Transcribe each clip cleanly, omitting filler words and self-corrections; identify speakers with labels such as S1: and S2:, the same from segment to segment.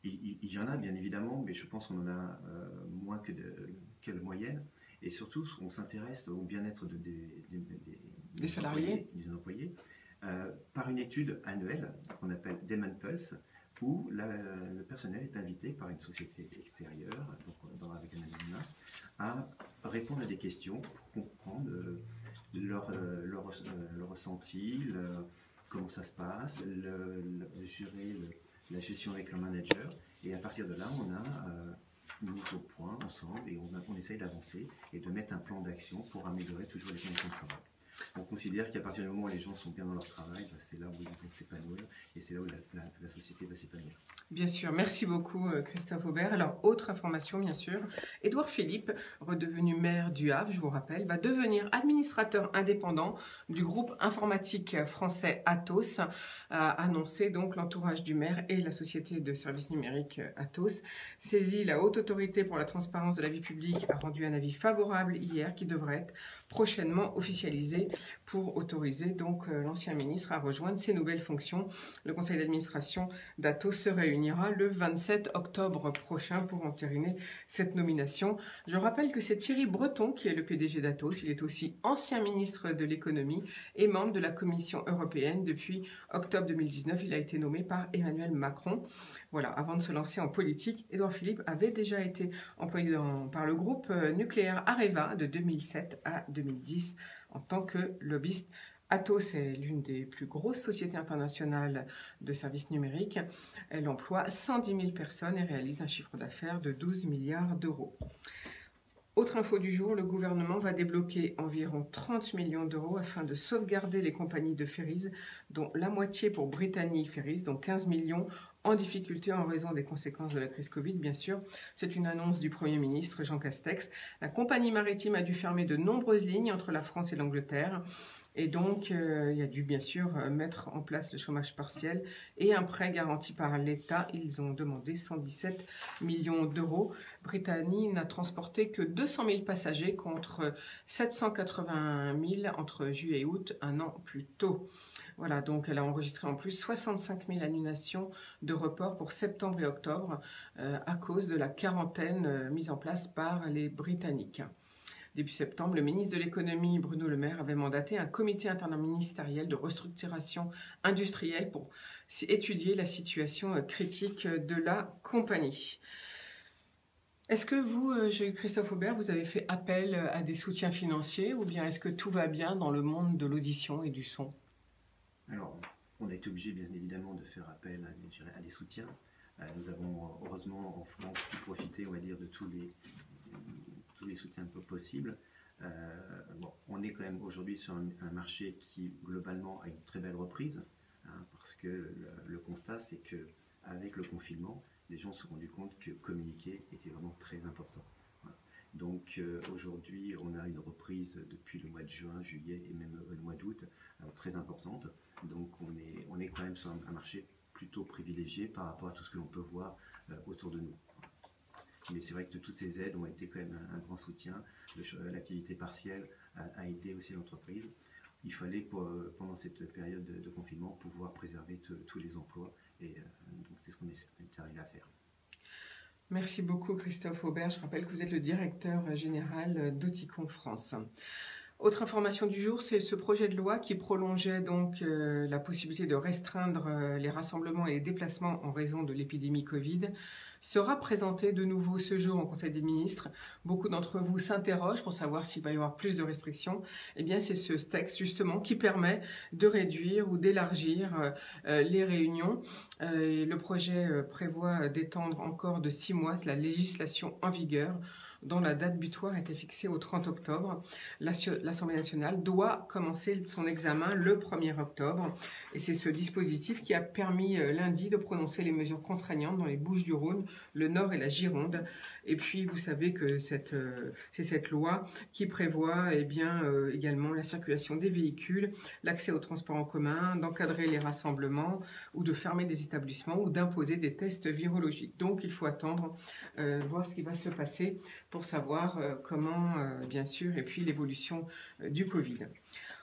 S1: Il y en a bien évidemment, mais je pense qu'on en a moins que la moyenne. Et surtout, on s'intéresse au bien-être
S2: Des salariés.
S1: des employés par une étude annuelle qu'on appelle Demand Pulse, où le personnel est invité par une société extérieure, donc avec un anonymat, à répondre à des questions pour comprendre leur ressenti, comment ça se passe, gérer la gestion avec le manager. Et à partir de là, on a mis au point ensemble et on essaye d'avancer et de mettre un plan d'action pour améliorer toujours les conditions de travail. On considère qu'à partir du moment où les gens sont bien dans leur travail, c'est là où ils vont s'épanouir et c'est là où la société va s'épanouir.
S2: Bien sûr, merci beaucoup Christophe Aubert. Alors, autre information bien sûr, Édouard Philippe, redevenu maire du Havre, je vous rappelle, va devenir administrateur indépendant du groupe informatique français Atos, a annoncé donc l'entourage du maire et la société de services numériques Atos. Saisie, la Haute Autorité pour la transparence de la vie publique a rendu un avis favorable hier qui devrait être prochainement officialisé pour autoriser donc l'ancien ministre à rejoindre ses nouvelles fonctions. Le conseil d'administration d'Atos se réunira le 27 octobre prochain pour entériner cette nomination. Je rappelle que c'est Thierry Breton qui est le PDG d'Atos. Il est aussi ancien ministre de l'économie et membre de la Commission européenne depuis octobre 2019. Il a été nommé par Emmanuel Macron. Voilà, avant de se lancer en politique, Édouard Philippe avait déjà été employé par le groupe nucléaire Areva de 2007 à 2010 en tant que lobbyiste. Atos est l'une des plus grosses sociétés internationales de services numériques. Elle emploie 110 000 personnes et réalise un chiffre d'affaires de 12 milliards d'euros. Autre info du jour, le gouvernement va débloquer environ 30 millions d'euros afin de sauvegarder les compagnies de ferries, dont la moitié pour Brittany Ferries, donc 15 millions en difficulté en raison des conséquences de la crise Covid, bien sûr. C'est une annonce du Premier ministre Jean Castex. La compagnie maritime a dû fermer de nombreuses lignes entre la France et l'Angleterre. Et donc, il a dû bien sûr mettre en place le chômage partiel et un prêt garanti par l'État. Ils ont demandé 117 millions d'euros. Brittany n'a transporté que 200 000 passagers contre 780 000 entre juillet et août, un an plus tôt. Voilà, donc elle a enregistré en plus 65 000 annulations de report pour septembre et octobre à cause de la quarantaine mise en place par les Britanniques. Début septembre, le ministre de l'économie Bruno Le Maire avait mandaté un comité interministériel de restructuration industrielle pour étudier la situation critique de la compagnie. Est-ce que vous, Christophe Aubert, vous avez fait appel à des soutiens financiers ou bien est-ce que tout va bien dans le monde de l'audition et du son?
S1: Alors, on a été obligé bien évidemment de faire appel à des soutiens. Nous avons heureusement en France pu profiter, on va dire, de tous les soutiens possibles. Bon, on est quand même aujourd'hui sur un marché qui globalement a une très belle reprise, hein, parce que le constat c'est que avec le confinement, les gens se sont rendus compte que communiquer était vraiment très important. Voilà. Donc aujourd'hui, on a une reprise depuis le mois de juin, juillet et même le mois d'août très importante. Donc on est quand même sur un marché plutôt privilégié par rapport à tout ce que l'on peut voir autour de nous. Mais c'est vrai que toutes ces aides ont été quand même un grand soutien. L'activité partielle a aidé aussi l'entreprise. Il fallait, pendant cette période de confinement, pouvoir préserver tous les emplois. Et donc, c'est ce qu'on est arrivé à faire.
S2: Merci beaucoup, Christophe Aubert. Je rappelle que vous êtes le directeur général d'Auticon France. Autre information du jour, c'est ce projet de loi qui prolongeait donc la possibilité de restreindre les rassemblements et les déplacements en raison de l'épidémie Covid sera présenté de nouveau ce jour en Conseil des ministres. Beaucoup d'entre vous s'interrogent pour savoir s'il va y avoir plus de restrictions. Eh bien, c'est ce texte justement qui permet de réduire ou d'élargir les réunions. Le projet prévoit d'étendre encore de 6 mois la législation en vigueur, dont la date butoir était fixée au 30 octobre. L'Assemblée nationale doit commencer son examen le 1er octobre. Et c'est ce dispositif qui a permis lundi de prononcer les mesures contraignantes dans les Bouches-du-Rhône, le Nord et la Gironde. Et puis, vous savez que c'est cette loi qui prévoit également la circulation des véhicules, l'accès aux transports en commun, d'encadrer les rassemblements ou de fermer des établissements ou d'imposer des tests virologiques. Donc, il faut attendre, voir ce qui va se passer pour savoir comment, bien sûr, et puis l'évolution du Covid.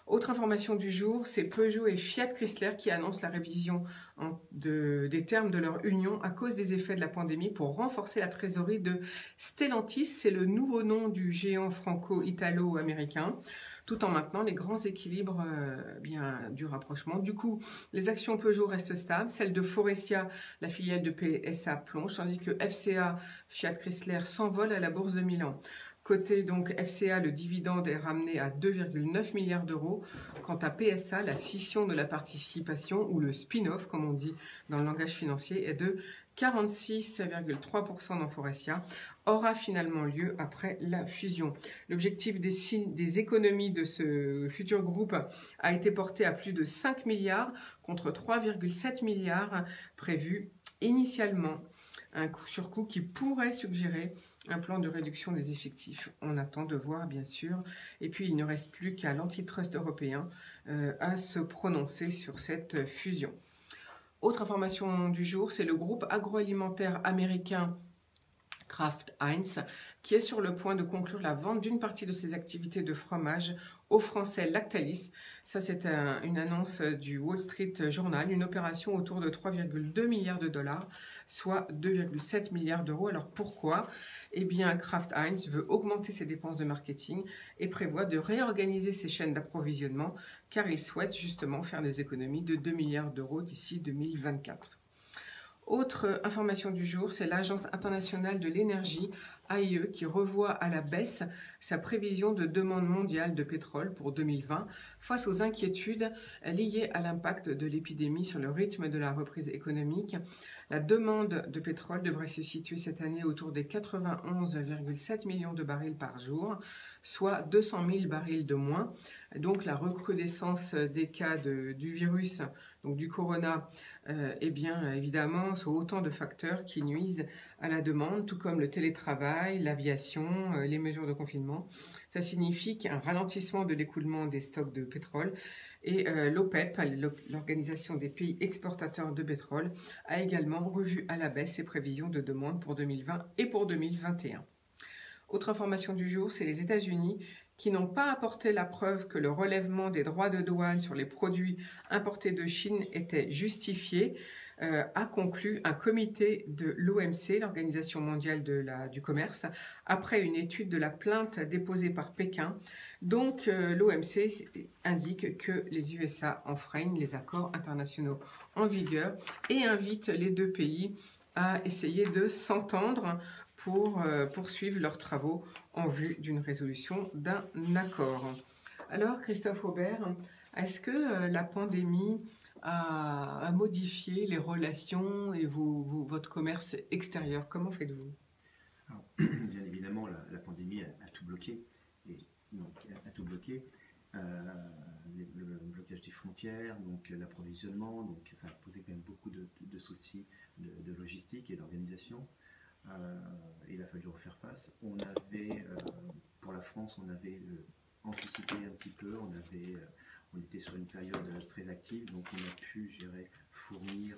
S2: Autre information du jour, c'est Peugeot et Fiat Chrysler qui annoncent la révision des termes de leur union à cause des effets de la pandémie pour renforcer la trésorerie de Stellantis. C'est le nouveau nom du géant franco-italo-américain, tout en maintenant les grands équilibres du rapprochement. Du coup, les actions Peugeot restent stables, celles de Faurecia, la filiale de PSA, plonge, tandis que FCA, Fiat Chrysler, s'envole à la bourse de Milan. Côté donc FCA, le dividende est ramené à 2,9 milliards d'euros. Quant à PSA, la scission de la participation, ou le spin-off, comme on dit dans le langage financier, est de 46,3% dans Faurecia, aura finalement lieu après la fusion. L'objectif des économies de ce futur groupe a été porté à plus de 5 milliards contre 3,7 milliards prévus initialement. Un surcoût qui pourrait suggérer un plan de réduction des effectifs. On attend de voir, bien sûr. Et puis, il ne reste plus qu'à l'antitrust européen à se prononcer sur cette fusion. Autre information du jour, c'est le groupe agroalimentaire américain Kraft Heinz qui est sur le point de conclure la vente d'une partie de ses activités de fromage au français Lactalis. Ça, c'est une annonce du Wall Street Journal, une opération autour de 3,2 milliards de dollars, soit 2,7 milliards d'euros. Alors pourquoi ? Eh bien, Kraft Heinz veut augmenter ses dépenses de marketing et prévoit de réorganiser ses chaînes d'approvisionnement car il souhaite justement faire des économies de 2 milliards d'euros d'ici 2024. Autre information du jour, c'est l'Agence internationale de l'énergie, AIE, qui revoit à la baisse sa prévision de demande mondiale de pétrole pour 2020 face aux inquiétudes liées à l'impact de l'épidémie sur le rythme de la reprise économique. La demande de pétrole devrait se situer cette année autour des 91,7 millions de barils par jour, soit 200 000 barils de moins. Donc la recrudescence des cas du virus, donc du corona, eh bien évidemment, sont autant de facteurs qui nuisent à la demande, tout comme le télétravail, l'aviation, les mesures de confinement. Ça signifie qu'un ralentissement de l'écoulement des stocks de pétrole. Et l'OPEP, l'Organisation des pays exportateurs de pétrole, a également revu à la baisse ses prévisions de demande pour 2020 et pour 2021. Autre information du jour, c'est les États-Unis qui n'ont pas apporté la preuve que le relèvement des droits de douane sur les produits importés de Chine était justifié, a conclu un comité de l'OMC, l'Organisation mondiale du commerce, après une étude de la plainte déposée par Pékin. Donc l'OMC indique que les USA enfreignent les accords internationaux en vigueur et invite les deux pays à essayer de s'entendre pour poursuivre leurs travaux en vue d'une résolution d'un accord. Alors, Christophe Aubert, est-ce que la pandémie a modifié les relations et votre commerce extérieur? Comment faites-vous?
S1: Alors, bien évidemment, la pandémie a tout bloqué. Et donc, a tout bloqué. Le blocage des frontières, donc l'approvisionnement, donc ça a posé quand même beaucoup de soucis de logistique et d'organisation. Il a fallu refaire face. On avait, pour la France, on avait anticipé un petit peu, on était sur une période très active, donc on a pu fournir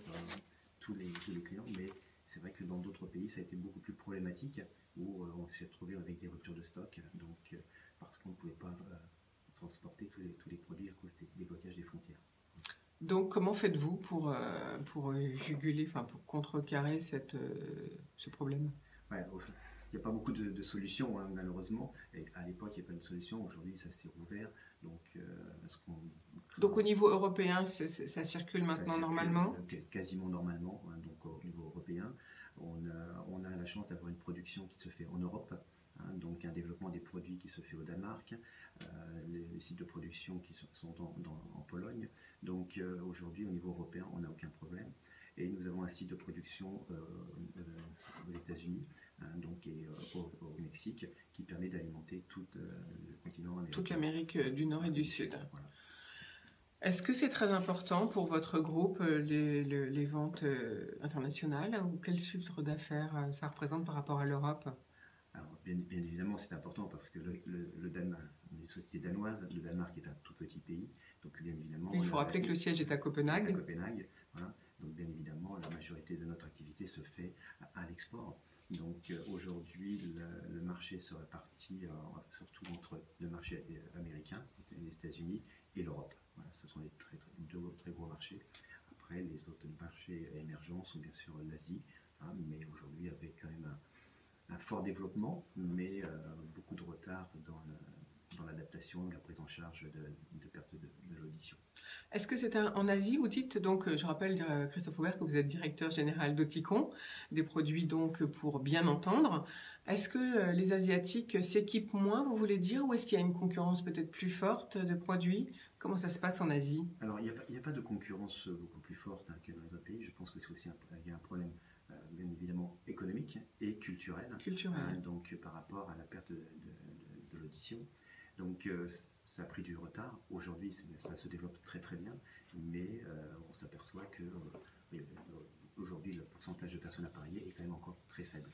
S1: tous les clients, mais c'est vrai que dans d'autres pays, ça a été beaucoup plus problématique, où on s'est retrouvé avec des ruptures de stock, donc, parce qu'on ne pouvait pas transporter tous les produits à cause des blocages des frontières.
S2: Donc, comment faites-vous pour juguler, pour contrecarrer ce problème?
S1: Ouais, il n'y a pas beaucoup de solutions, hein, malheureusement. Et à l'époque, il n'y a pas de solution. Aujourd'hui, ça s'est rouvert.
S2: Donc, au niveau européen, ça circule maintenant normalement?
S1: Quasiment normalement. Hein, donc, au niveau européen, on a la chance d'avoir une production qui se fait en Europe. Hein, donc, un développement des produits qui se fait au Danemark. Les sites de production qui sont en Pologne. Donc, aujourd'hui, au niveau européen, on n'a aucun problème. Et nous avons un site de production aux États-Unis, hein, donc, et au Mexique, qui permet d'alimenter tout le continent américain.
S2: Toute l'Amérique du Nord et du Sud.
S1: Voilà.
S2: Est-ce que c'est très important pour votre groupe, les ventes internationales, ou quel chiffre d'affaires ça représente par rapport à l'Europe?
S1: Alors, bien évidemment, c'est important parce que le Danemark, on est une société danoise, le Danemark est un tout petit pays, donc bien évidemment...
S2: Il faut rappeler que le siège est à Copenhague.
S1: Voilà. Donc bien évidemment, la majorité de notre activité se fait à l'export. Donc aujourd'hui, le marché se répartit surtout entre le marché américain, les États-Unis, et l'Europe. Voilà, ce sont les deux très gros marchés. Après, les autres marchés émergents sont bien sûr l'Asie, hein, mais aujourd'hui avec quand même un fort développement, mais beaucoup de retard dans l'adaptation, la prise en charge de perte de l'audition.
S2: Est-ce que c'est en Asie, vous dites, donc je rappelle, Christophe Aubert, que vous êtes directeur général d'Oticon, des produits donc pour bien entendre. Est-ce que les Asiatiques s'équipent moins, vous voulez dire, ou est-ce qu'il y a une concurrence peut-être plus forte de produits? Comment ça se passe en Asie?
S1: Alors, il n'y a pas de concurrence beaucoup plus forte que dans les autres pays. Je pense que c'est aussi il y a un problème, bien évidemment, économique et culturel. Donc, par rapport à la perte de l'audition. Donc, ça a pris du retard. Aujourd'hui, ça se développe très très bien, mais on s'aperçoit que aujourd'hui, le pourcentage de personnes appareillées est quand même encore très faible.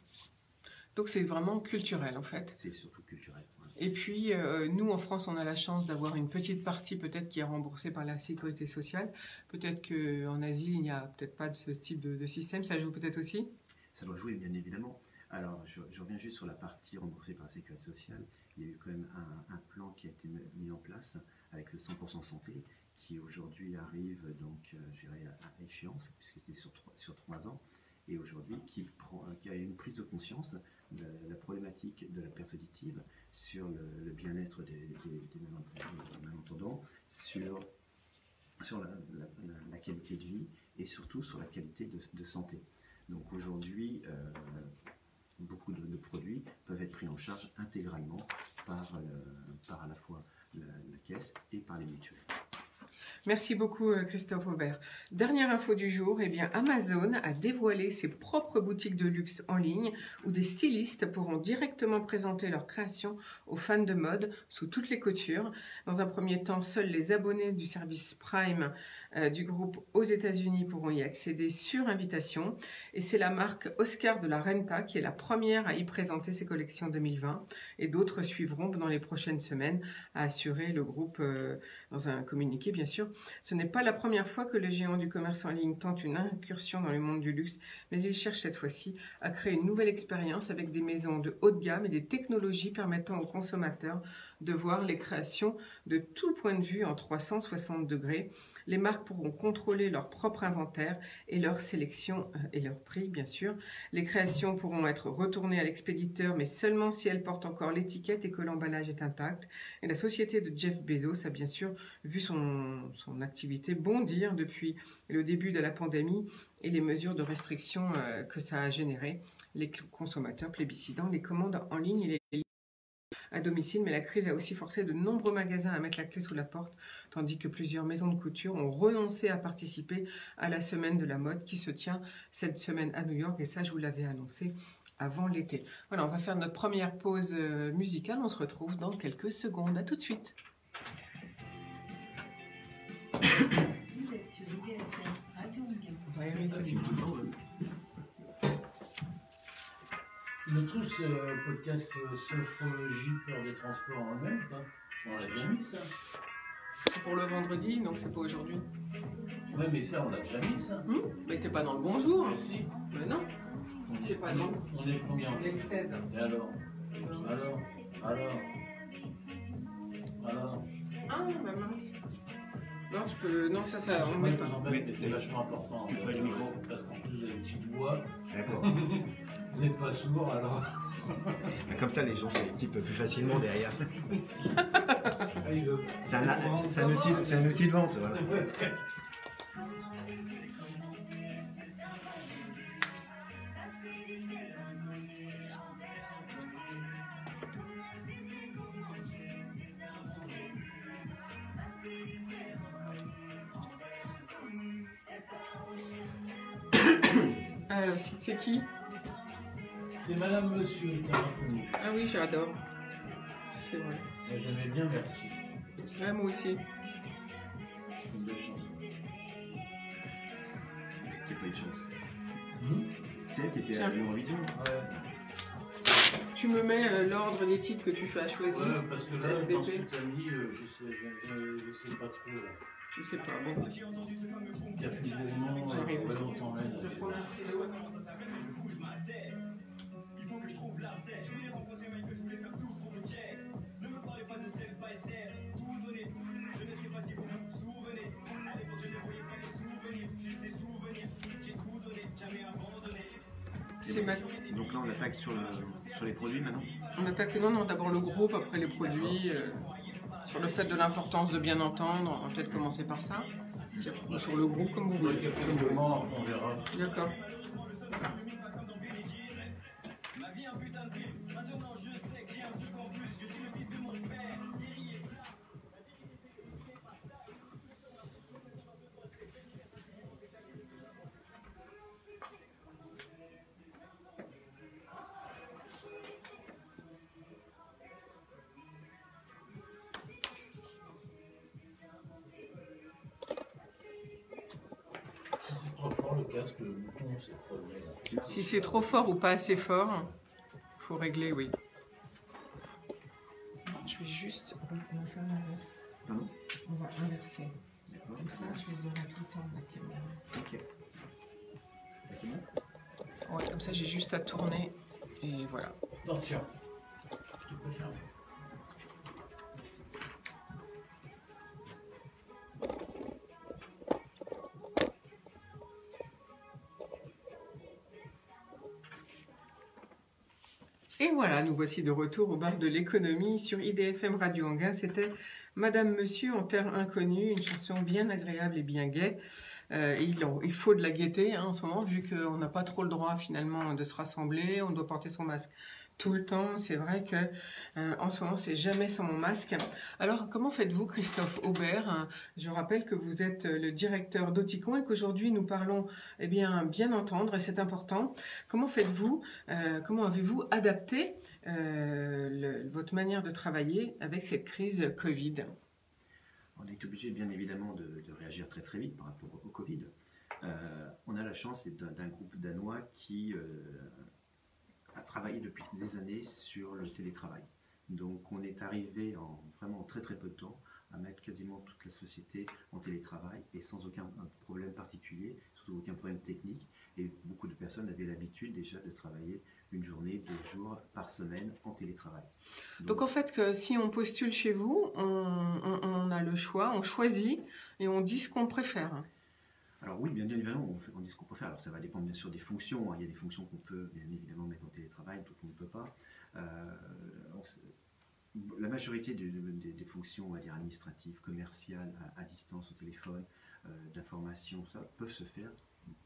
S2: Donc c'est vraiment culturel en fait.
S1: C'est surtout culturel. Ouais.
S2: Et puis nous en France, on a la chance d'avoir une petite partie peut-être qui est remboursée par la sécurité sociale. Peut-être qu'en Asie, il n'y a peut-être pas de ce type de système. Ça joue peut-être aussi?
S1: Ça doit jouer bien évidemment. Alors je reviens juste sur la partie remboursée par la sécurité sociale. Il y a eu quand même un plan qui a été mis en place avec le 100% santé qui aujourd'hui arrive donc à échéance puisque c'était sur 3 ans. Et aujourd'hui, qui a une prise de conscience de la problématique de la perte auditive sur le bien-être des malentendants, sur la qualité de vie et surtout sur la qualité de santé. Donc aujourd'hui, beaucoup de produits peuvent être pris en charge intégralement par à la fois la caisse et par les mutuelles.
S2: Merci beaucoup Christophe Aubert. Dernière info du jour, eh bien Amazon a dévoilé ses propres boutiques de luxe en ligne où des stylistes pourront directement présenter leurs créations aux fans de mode sous toutes les coutures. Dans un premier temps, seuls les abonnés du service Prime du groupe aux États-Unis pourront y accéder sur invitation. Et c'est la marque Oscar de la Renta qui est la première à y présenter ses collections 2020 et d'autres suivront dans les prochaines semaines, a assuré le groupe dans un communiqué bien sûr. Ce n'est pas la première fois que le géant du commerce en ligne tente une incursion dans le monde du luxe, mais il cherche cette fois-ci à créer une nouvelle expérience avec des maisons de haut de gamme et des technologies permettant aux consommateurs de voir les créations de tout point de vue en 360 degrés. Les marques pourront contrôler leur propre inventaire et leur sélection et leur prix, bien sûr. Les créations pourront être retournées à l'expéditeur, mais seulement si elles portent encore l'étiquette et que l'emballage est intact. Et la société de Jeff Bezos a bien sûr vu son activité bondir depuis le début de la pandémie et les mesures de restriction que ça a généré. Les consommateurs plébiscitant les commandes en ligne et les à domicile, mais la crise a aussi forcé de nombreux magasins à mettre la clé sous la porte, tandis que plusieurs maisons de couture ont renoncé à participer à la semaine de la mode qui se tient cette semaine à New York, et ça je vous l'avais annoncé avant l'été. Voilà, on va faire notre première pause musicale, on se retrouve dans quelques secondes, à tout de suite.
S3: Vous êtes sur IDFM Radio Engagement.
S4: Le truc, c'est podcast sophrologie, peur des transports en même, quoi. On l'a déjà mis, ça.
S2: C'est pour le vendredi, donc c'est pas aujourd'hui.
S4: Ouais, mais ça, on l'a déjà mis, ça.
S2: Mais t'es pas dans le bonjour.
S4: Ah, si.
S2: Mais non.
S4: On est combien?
S2: On est le 16.
S4: Et alors?
S2: Ah, bah mince. Non, je peux... Non, ça, on met pas.
S4: Oui, mais c'est vachement important.
S1: Tu prends le micro.
S4: Parce qu'en plus, vous avez une petite voix.
S1: D'accord.
S4: Vous n'êtes pas sourd, alors.
S1: Comme ça, les gens s'équipent plus facilement derrière. C'est un outil de vente. Voilà.
S2: C'est qui?
S4: C'est Madame Monsieur, t'as reconnu.
S2: Ah oui, j'adore. C'est vrai.
S4: Moi, j'aimais bien, merci.
S2: Ouais, moi aussi.
S4: C'est une belle chanson.
S1: C'est pas une chance. C'est elle qui était
S2: Tiens.
S1: à l'Eurovision.
S4: Ouais.
S2: Tu me mets l'ordre des titres que tu as choisis.
S4: Ouais, parce que là, je pense que
S2: SDP.
S4: t'as mis, je sais pas trop, là.
S2: Je sais pas, bon.
S4: Il a fait le mouvement,
S2: J'arrive.
S4: pas longtemps, là.
S2: Je prends un stylo. C'est mal.
S1: Donc là, on attaque sur les produits maintenant.
S2: On attaque non, d'abord le groupe, après les produits. Sur le fait de l'importance de bien entendre, on va peut-être commencer par ça. Sur le groupe, comme vous voulez.
S4: On verra.
S2: D'accord.
S4: Le casque, le bouton, c'est trop bien.
S2: Si c'est trop fort ou pas assez fort, il faut régler, oui. Je vais juste... On va faire l'inverse.
S1: Pardon?
S2: On va inverser.
S1: D'accord.
S2: Comme ça, je les aurai tout le temps, la caméra.
S1: Ok. Là, c'est bon?
S2: Ouais, comme ça, j'ai juste à tourner. Et voilà.
S4: Attention. Tu peux faire.
S2: Et voilà, nous voici de retour au bar de l'économie sur IDFM Radio Anguin. C'était Madame Monsieur en terre inconnue, une chanson bien agréable et bien gaie. Il faut de la gaieté en ce moment, vu qu'on n'a pas trop le droit finalement de se rassembler, on doit porter son masque tout le temps. C'est vrai que en ce moment, c'est jamais sans mon masque. Alors, comment faites-vous, Christophe Aubert? Je rappelle que vous êtes le directeur d'Oticon et qu'aujourd'hui, nous parlons bien entendre, et c'est important. Comment faites-vous, comment avez-vous adapté votre manière de travailler avec cette crise Covid?
S1: On est obligé, bien évidemment, de réagir très très vite par rapport au Covid. On a la chance d'un groupe danois qui a travaillé depuis des années sur le télétravail. Donc on est arrivé en vraiment très très peu de temps à mettre quasiment toute la société en télétravail et sans aucun problème particulier, surtout aucun problème technique. Et beaucoup de personnes avaient l'habitude déjà de travailler une journée, 2 jours par semaine en télétravail.
S2: Donc en fait, que si on postule chez vous, on a le choix, on choisit et on dit ce qu'on préfère.
S1: Alors oui, bien évidemment, on dit ce qu'on peut faire. Alors ça va dépendre bien sûr des fonctions. Il y a des fonctions qu'on peut bien évidemment mettre en télétravail, d'autres qu'on ne peut pas. La majorité des fonctions, on va dire administratives, commerciales, à distance, au téléphone, d'information, ça peuvent se faire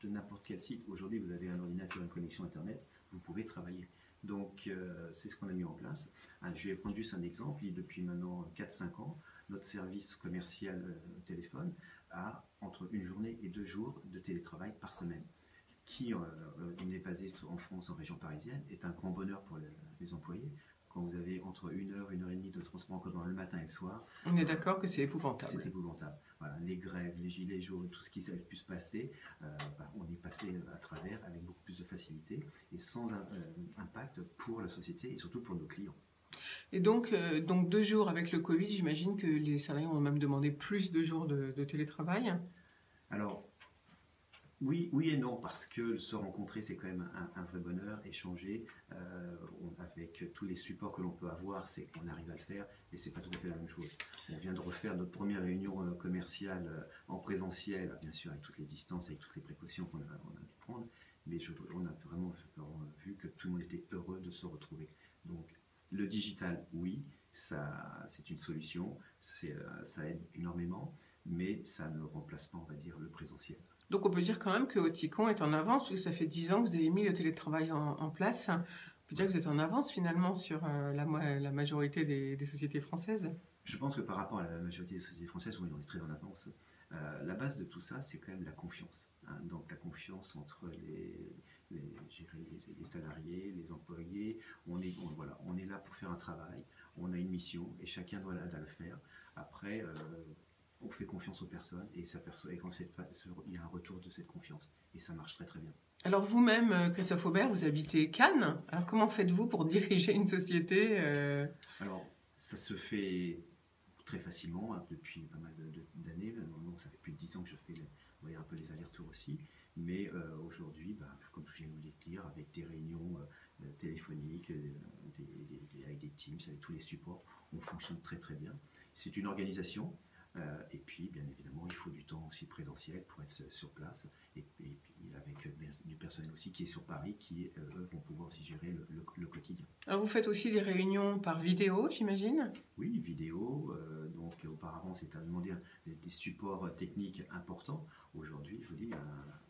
S1: de n'importe quel site. Aujourd'hui, vous avez un ordinateur, une connexion Internet, vous pouvez travailler. Donc c'est ce qu'on a mis en place. Je vais prendre juste un exemple. Depuis maintenant 4-5 ans, notre service commercial téléphone a entre 1 journée et 2 jours de télétravail par semaine, qui il est basé en France, en région parisienne, est un grand bonheur pour les employés. Quand vous avez entre 1 heure, 1 heure et demie de transport en commun le matin et le soir,
S2: on est d'accord que c'est épouvantable.
S1: C'est épouvantable. Voilà, les grèves, les gilets jaunes, tout ce qui a pu se passer, on est passé à travers avec beaucoup plus de facilité et sans impact pour la société et surtout pour nos clients.
S2: Et donc 2 jours avec le Covid, j'imagine que les salariés ont même demandé plus de jours de télétravail.
S1: Alors, oui et non, parce que se rencontrer, c'est quand même un vrai bonheur, échanger avec tous les supports que l'on peut avoir, c'est qu'on arrive à le faire, et c'est pas tout à fait la même chose. On vient de refaire notre première réunion commerciale en présentiel, bien sûr avec toutes les distances, avec toutes les précautions qu'on a dû prendre, mais on a vraiment vu que tout le monde était heureux de se retrouver. Donc, le digital, oui, c'est une solution, ça aide énormément, mais ça ne remplace pas, on va dire, le présentiel.
S2: Donc on peut dire quand même que Oticon est en avance, parce que ça fait 10 ans que vous avez mis le télétravail en place. On peut dire que vous êtes en avance finalement sur la majorité des sociétés françaises.
S1: Je pense que par rapport à la majorité des sociétés françaises, oui, on est très en avance. La base de tout ça, c'est quand même la confiance. Donc la confiance entre les salariés, les employés. On est là pour faire un travail, on a une mission et chacun doit le faire. Après, on fait confiance aux personnes et quand il y a un retour de cette confiance et ça marche très très bien.
S2: Alors vous-même, Christophe Aubert, vous habitez Cannes. Alors comment faites-vous pour diriger une société
S1: Alors ça se fait très facilement depuis pas mal d'années. Maintenant, ça fait plus de 10 ans que je fais un peu les allers-retours aussi. Mais aujourd'hui, comme je viens de vous le dire, avec des réunions téléphoniques, avec des Teams, avec tous les supports, on fonctionne très très bien. C'est une organisation. Et puis, bien évidemment, il faut du temps aussi présentiel pour être sur place et puis avec du personnel aussi qui est sur Paris, qui eux vont pouvoir aussi gérer le quotidien.
S2: Alors vous faites aussi des réunions par vidéo, j'imagine?
S1: Oui, vidéo. Donc auparavant, c'était à demander des supports techniques importants. Aujourd'hui, je vous dis,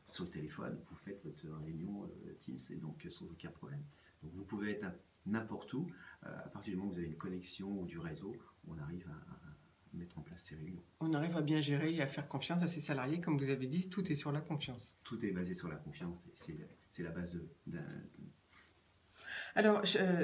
S1: sur le téléphone, vous faites votre réunion Teams et donc sans aucun problème. Donc vous pouvez être n'importe où. À partir du moment où vous avez une connexion ou du réseau, on arrive à mettre en place ces réunions.
S2: On arrive à bien gérer et à faire confiance à ses salariés, comme vous avez dit, tout est sur la confiance.
S1: Tout est basé sur la confiance et c'est la base d'un...
S2: Alors,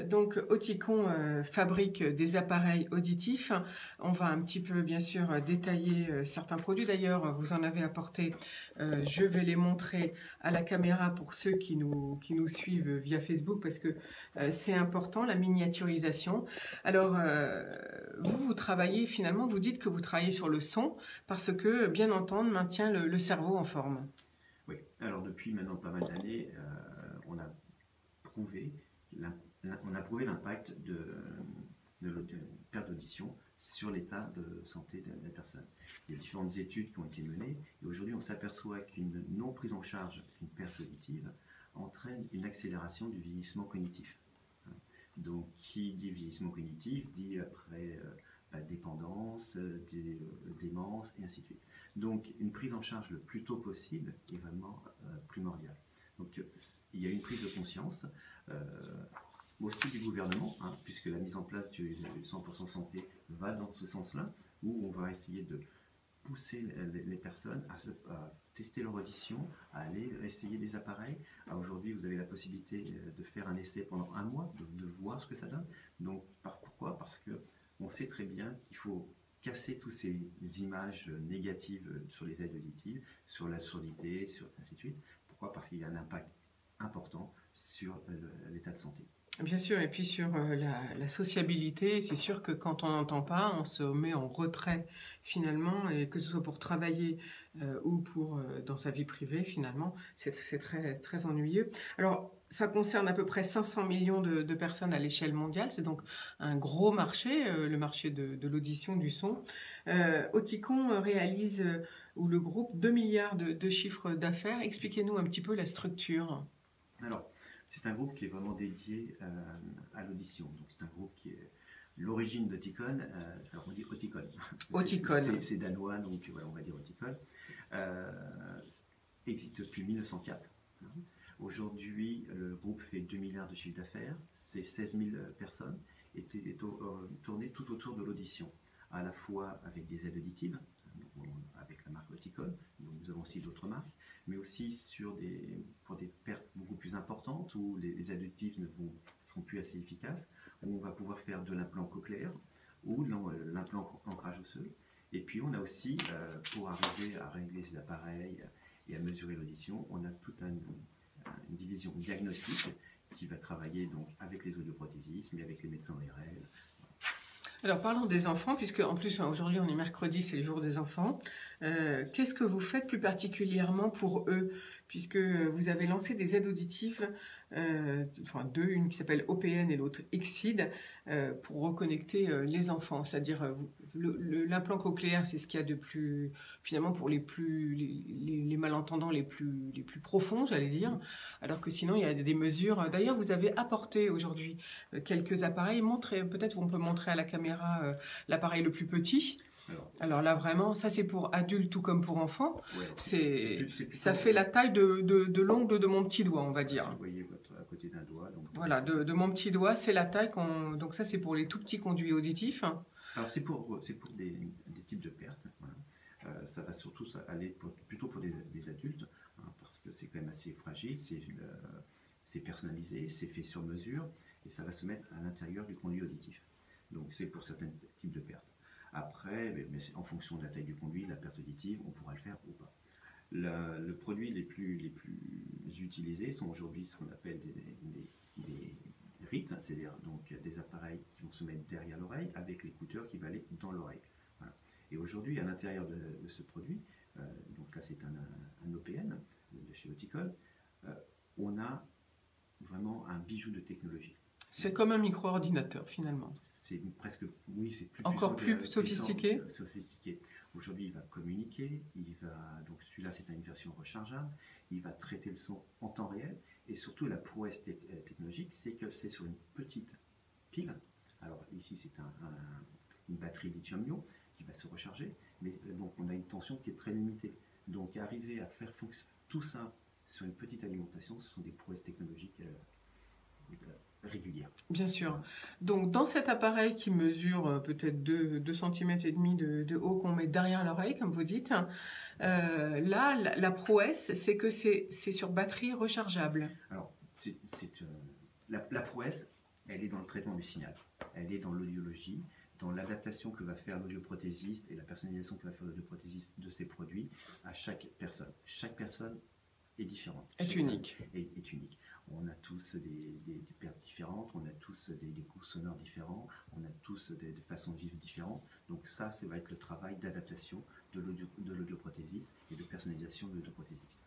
S2: donc, Oticon fabrique des appareils auditifs. On va un petit peu, bien sûr, détailler certains produits. D'ailleurs, vous en avez apporté. Je vais les montrer à la caméra pour ceux qui nous suivent via Facebook, parce que c'est important, la miniaturisation. Alors, vous travaillez, finalement, vous dites que vous travaillez sur le son, parce que, bien entendre, maintient le cerveau en forme.
S1: Oui, alors depuis maintenant pas mal d'années, on a prouvé l'impact de perte d'audition sur l'état de santé de la personne. Il y a différentes études qui ont été menées et aujourd'hui on s'aperçoit qu'une non prise en charge d'une perte auditive entraîne une accélération du vieillissement cognitif. Donc qui dit vieillissement cognitif dit après dépendance, démence et ainsi de suite. Donc une prise en charge le plus tôt possible est vraiment primordiale. Donc il y a une prise de conscience aussi du gouvernement, puisque la mise en place du 100% santé va dans ce sens-là, où on va essayer de pousser les personnes à tester leur audition, à aller essayer des appareils. Aujourd'hui, vous avez la possibilité de faire un essai pendant un mois, de voir ce que ça donne. Donc, pourquoi? Parce qu'on sait très bien qu'il faut casser toutes ces images négatives sur les aides auditives, sur la surdité, ainsi de suite. Pourquoi? Parce qu'il y a un impact important sur l'état de santé.
S2: Bien sûr, et puis sur la sociabilité, c'est sûr que quand on n'entend pas, on se met en retrait finalement, et que ce soit pour travailler ou pour dans sa vie privée finalement, c'est très, très ennuyeux. Alors, ça concerne à peu près 500 millions de personnes à l'échelle mondiale, c'est donc un gros marché, le marché de l'audition, du son. Oticon réalise, ou le groupe, 2 milliards de chiffres d'affaires. Expliquez-nous un petit peu la structure.
S1: Alors, c'est un groupe qui est vraiment dédié à l'audition. Donc, c'est un groupe qui est l'origine d'Oticon. Alors, on dit Oticon.
S2: Oticon.
S1: C'est danois, donc voilà, on va dire Oticon. Existe depuis 1904. Aujourd'hui, le groupe fait 2 milliards de chiffre d'affaires. C'est 16 000 personnes et tourné tout autour de l'audition, à la fois avec des aides auditives, avec la marque Oticon. Donc, nous avons aussi d'autres marques, mais aussi pour des pertes beaucoup plus importantes où les additifs ne sont plus assez efficaces, où on va pouvoir faire de l'implant cochléaire ou l'implant ancrage osseux. Et puis on a aussi, pour arriver à régler ces appareils et à mesurer l'audition, on a toute une division diagnostique qui va travailler donc avec les audioprothésistes, mais avec les médecins ORL.
S2: Alors parlons des enfants, puisque en plus aujourd'hui on est mercredi, c'est le jour des enfants. Qu'est-ce que vous faites plus particulièrement pour eux, puisque vous avez lancé des aides auditives, deux, une qui s'appelle OPN et l'autre Exide, pour reconnecter les enfants. C'est-à-dire l'implant cochléaire, c'est ce qu'il y a de plus, finalement pour les malentendants les plus profonds, j'allais dire. Alors que sinon il y a des mesures. D'ailleurs vous avez apporté aujourd'hui quelques appareils. Peut-être on peut montrer à la caméra l'appareil le plus petit. Alors là vraiment, ça c'est pour adultes tout comme pour enfants. Ouais, ça fait la taille de l'ongle de mon petit doigt, on va dire.
S1: Vous voyez à côté d'un doigt. Donc
S2: voilà, de mon petit doigt, c'est la taille donc ça c'est pour les tout petits conduits auditifs.
S1: Alors c'est pour des types de pertes. Voilà. Ça va surtout aller plutôt pour des adultes, parce que c'est quand même assez fragile, c'est personnalisé, c'est fait sur mesure et ça va se mettre à l'intérieur du conduit auditif. Donc c'est pour certains types de pertes. Après, mais en fonction de la taille du conduit, la perte auditive, on pourra le faire ou pas. Le produit les plus utilisés sont aujourd'hui ce qu'on appelle des RIT, c'est-à-dire donc des appareils qui vont se mettre derrière l'oreille avec l'écouteur qui va aller dans l'oreille. Voilà. Et aujourd'hui, à l'intérieur de ce produit, donc là c'est un OPN de chez Oticon, on a vraiment un bijou de technologie.
S2: C'est comme un micro-ordinateur finalement.
S1: C'est presque, oui, c'est plus
S2: Encore
S1: puissant,
S2: plus sophistiqué.
S1: sophistiqué. Aujourd'hui, il va communiquer, donc celui-là, c'est une version rechargeable, il va traiter le son en temps réel, et surtout la prouesse technologique, c'est que c'est sur une petite pile. Alors ici, c'est une batterie lithium-ion qui va se recharger, mais donc on a une tension qui est très limitée. Donc arriver à faire fonctionner tout ça sur une petite alimentation, ce sont des prouesses technologiques régulières.
S2: Bien sûr. Donc dans cet appareil qui mesure peut-être 2 cm et demi de haut qu'on met derrière l'oreille, comme vous dites, là, la prouesse, c'est que c'est sur batterie rechargeable.
S1: Alors, la prouesse, elle est dans le traitement du signal. Elle est dans l'audiologie, dans l'adaptation que va faire l'audioprothésiste et la personnalisation que va faire l'audioprothésiste de ses produits à chaque personne. Chaque personne est différente.
S2: Est unique.
S1: Est unique. On a tous des pertes différentes, on a tous des goûts sonores différents, on a tous des façons de vivre différentes. Donc ça va être le travail d'adaptation de l'audioprothésiste et de personnalisation de l'audioprothésiste.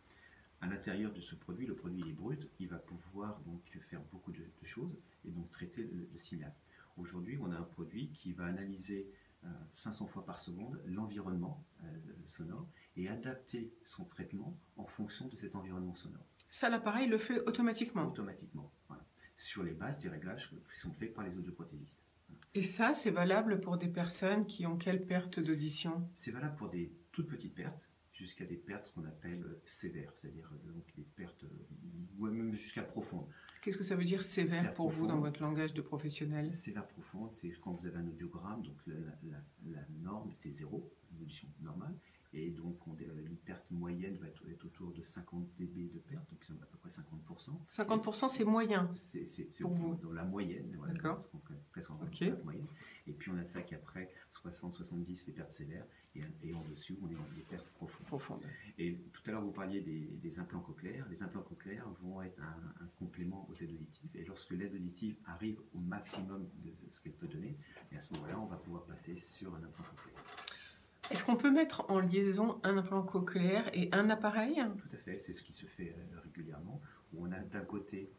S1: À l'intérieur de ce produit, le produit est brut, il va pouvoir donc faire beaucoup de choses et donc traiter le signal. Aujourd'hui, on a un produit qui va analyser 500 fois par seconde l'environnement sonore et adapter son traitement en fonction de cet environnement sonore.
S2: Ça, l'appareil le fait automatiquement.
S1: Automatiquement, voilà. Sur les bases des réglages qui sont faits par les audioprothésistes.
S2: Et ça, c'est valable pour des personnes qui ont quelle perte d'audition?
S1: C'est valable pour des toutes petites pertes, jusqu'à des pertes qu'on appelle sévères, c'est-à-dire donc des pertes, ou même jusqu'à profondes.
S2: Qu'est-ce que ça veut dire sévère pour vous dans votre langage de professionnel?
S1: Sévère profonde, c'est quand vous avez un audiogramme, donc la norme c'est 0, une audition normale, et donc une perte moyenne va être autour de 50 dB de perte, donc c'est à peu près 50%.
S2: 50% c'est moyen
S1: c'est
S2: pour vous?
S1: Dans la moyenne, voilà,
S2: d'accord.
S1: Presque en moyenne. Et puis on attaque après 60-70 les pertes sévères, et en dessus on est dans les pertes profondes. Et tout à l'heure vous parliez des implants cochléaires. Les implants cochléaires vont être un complément aux aides auditives, et lorsque l'aide auditive arrive au maximum de ce qu'elle peut donner, et à ce moment-là on va pouvoir passer sur un implant cochléaire.
S2: Est-ce qu'on peut mettre en liaison un implant cochléaire et un appareil?
S1: Tout à fait, c'est ce qui se fait régulièrement, où on a d'un côté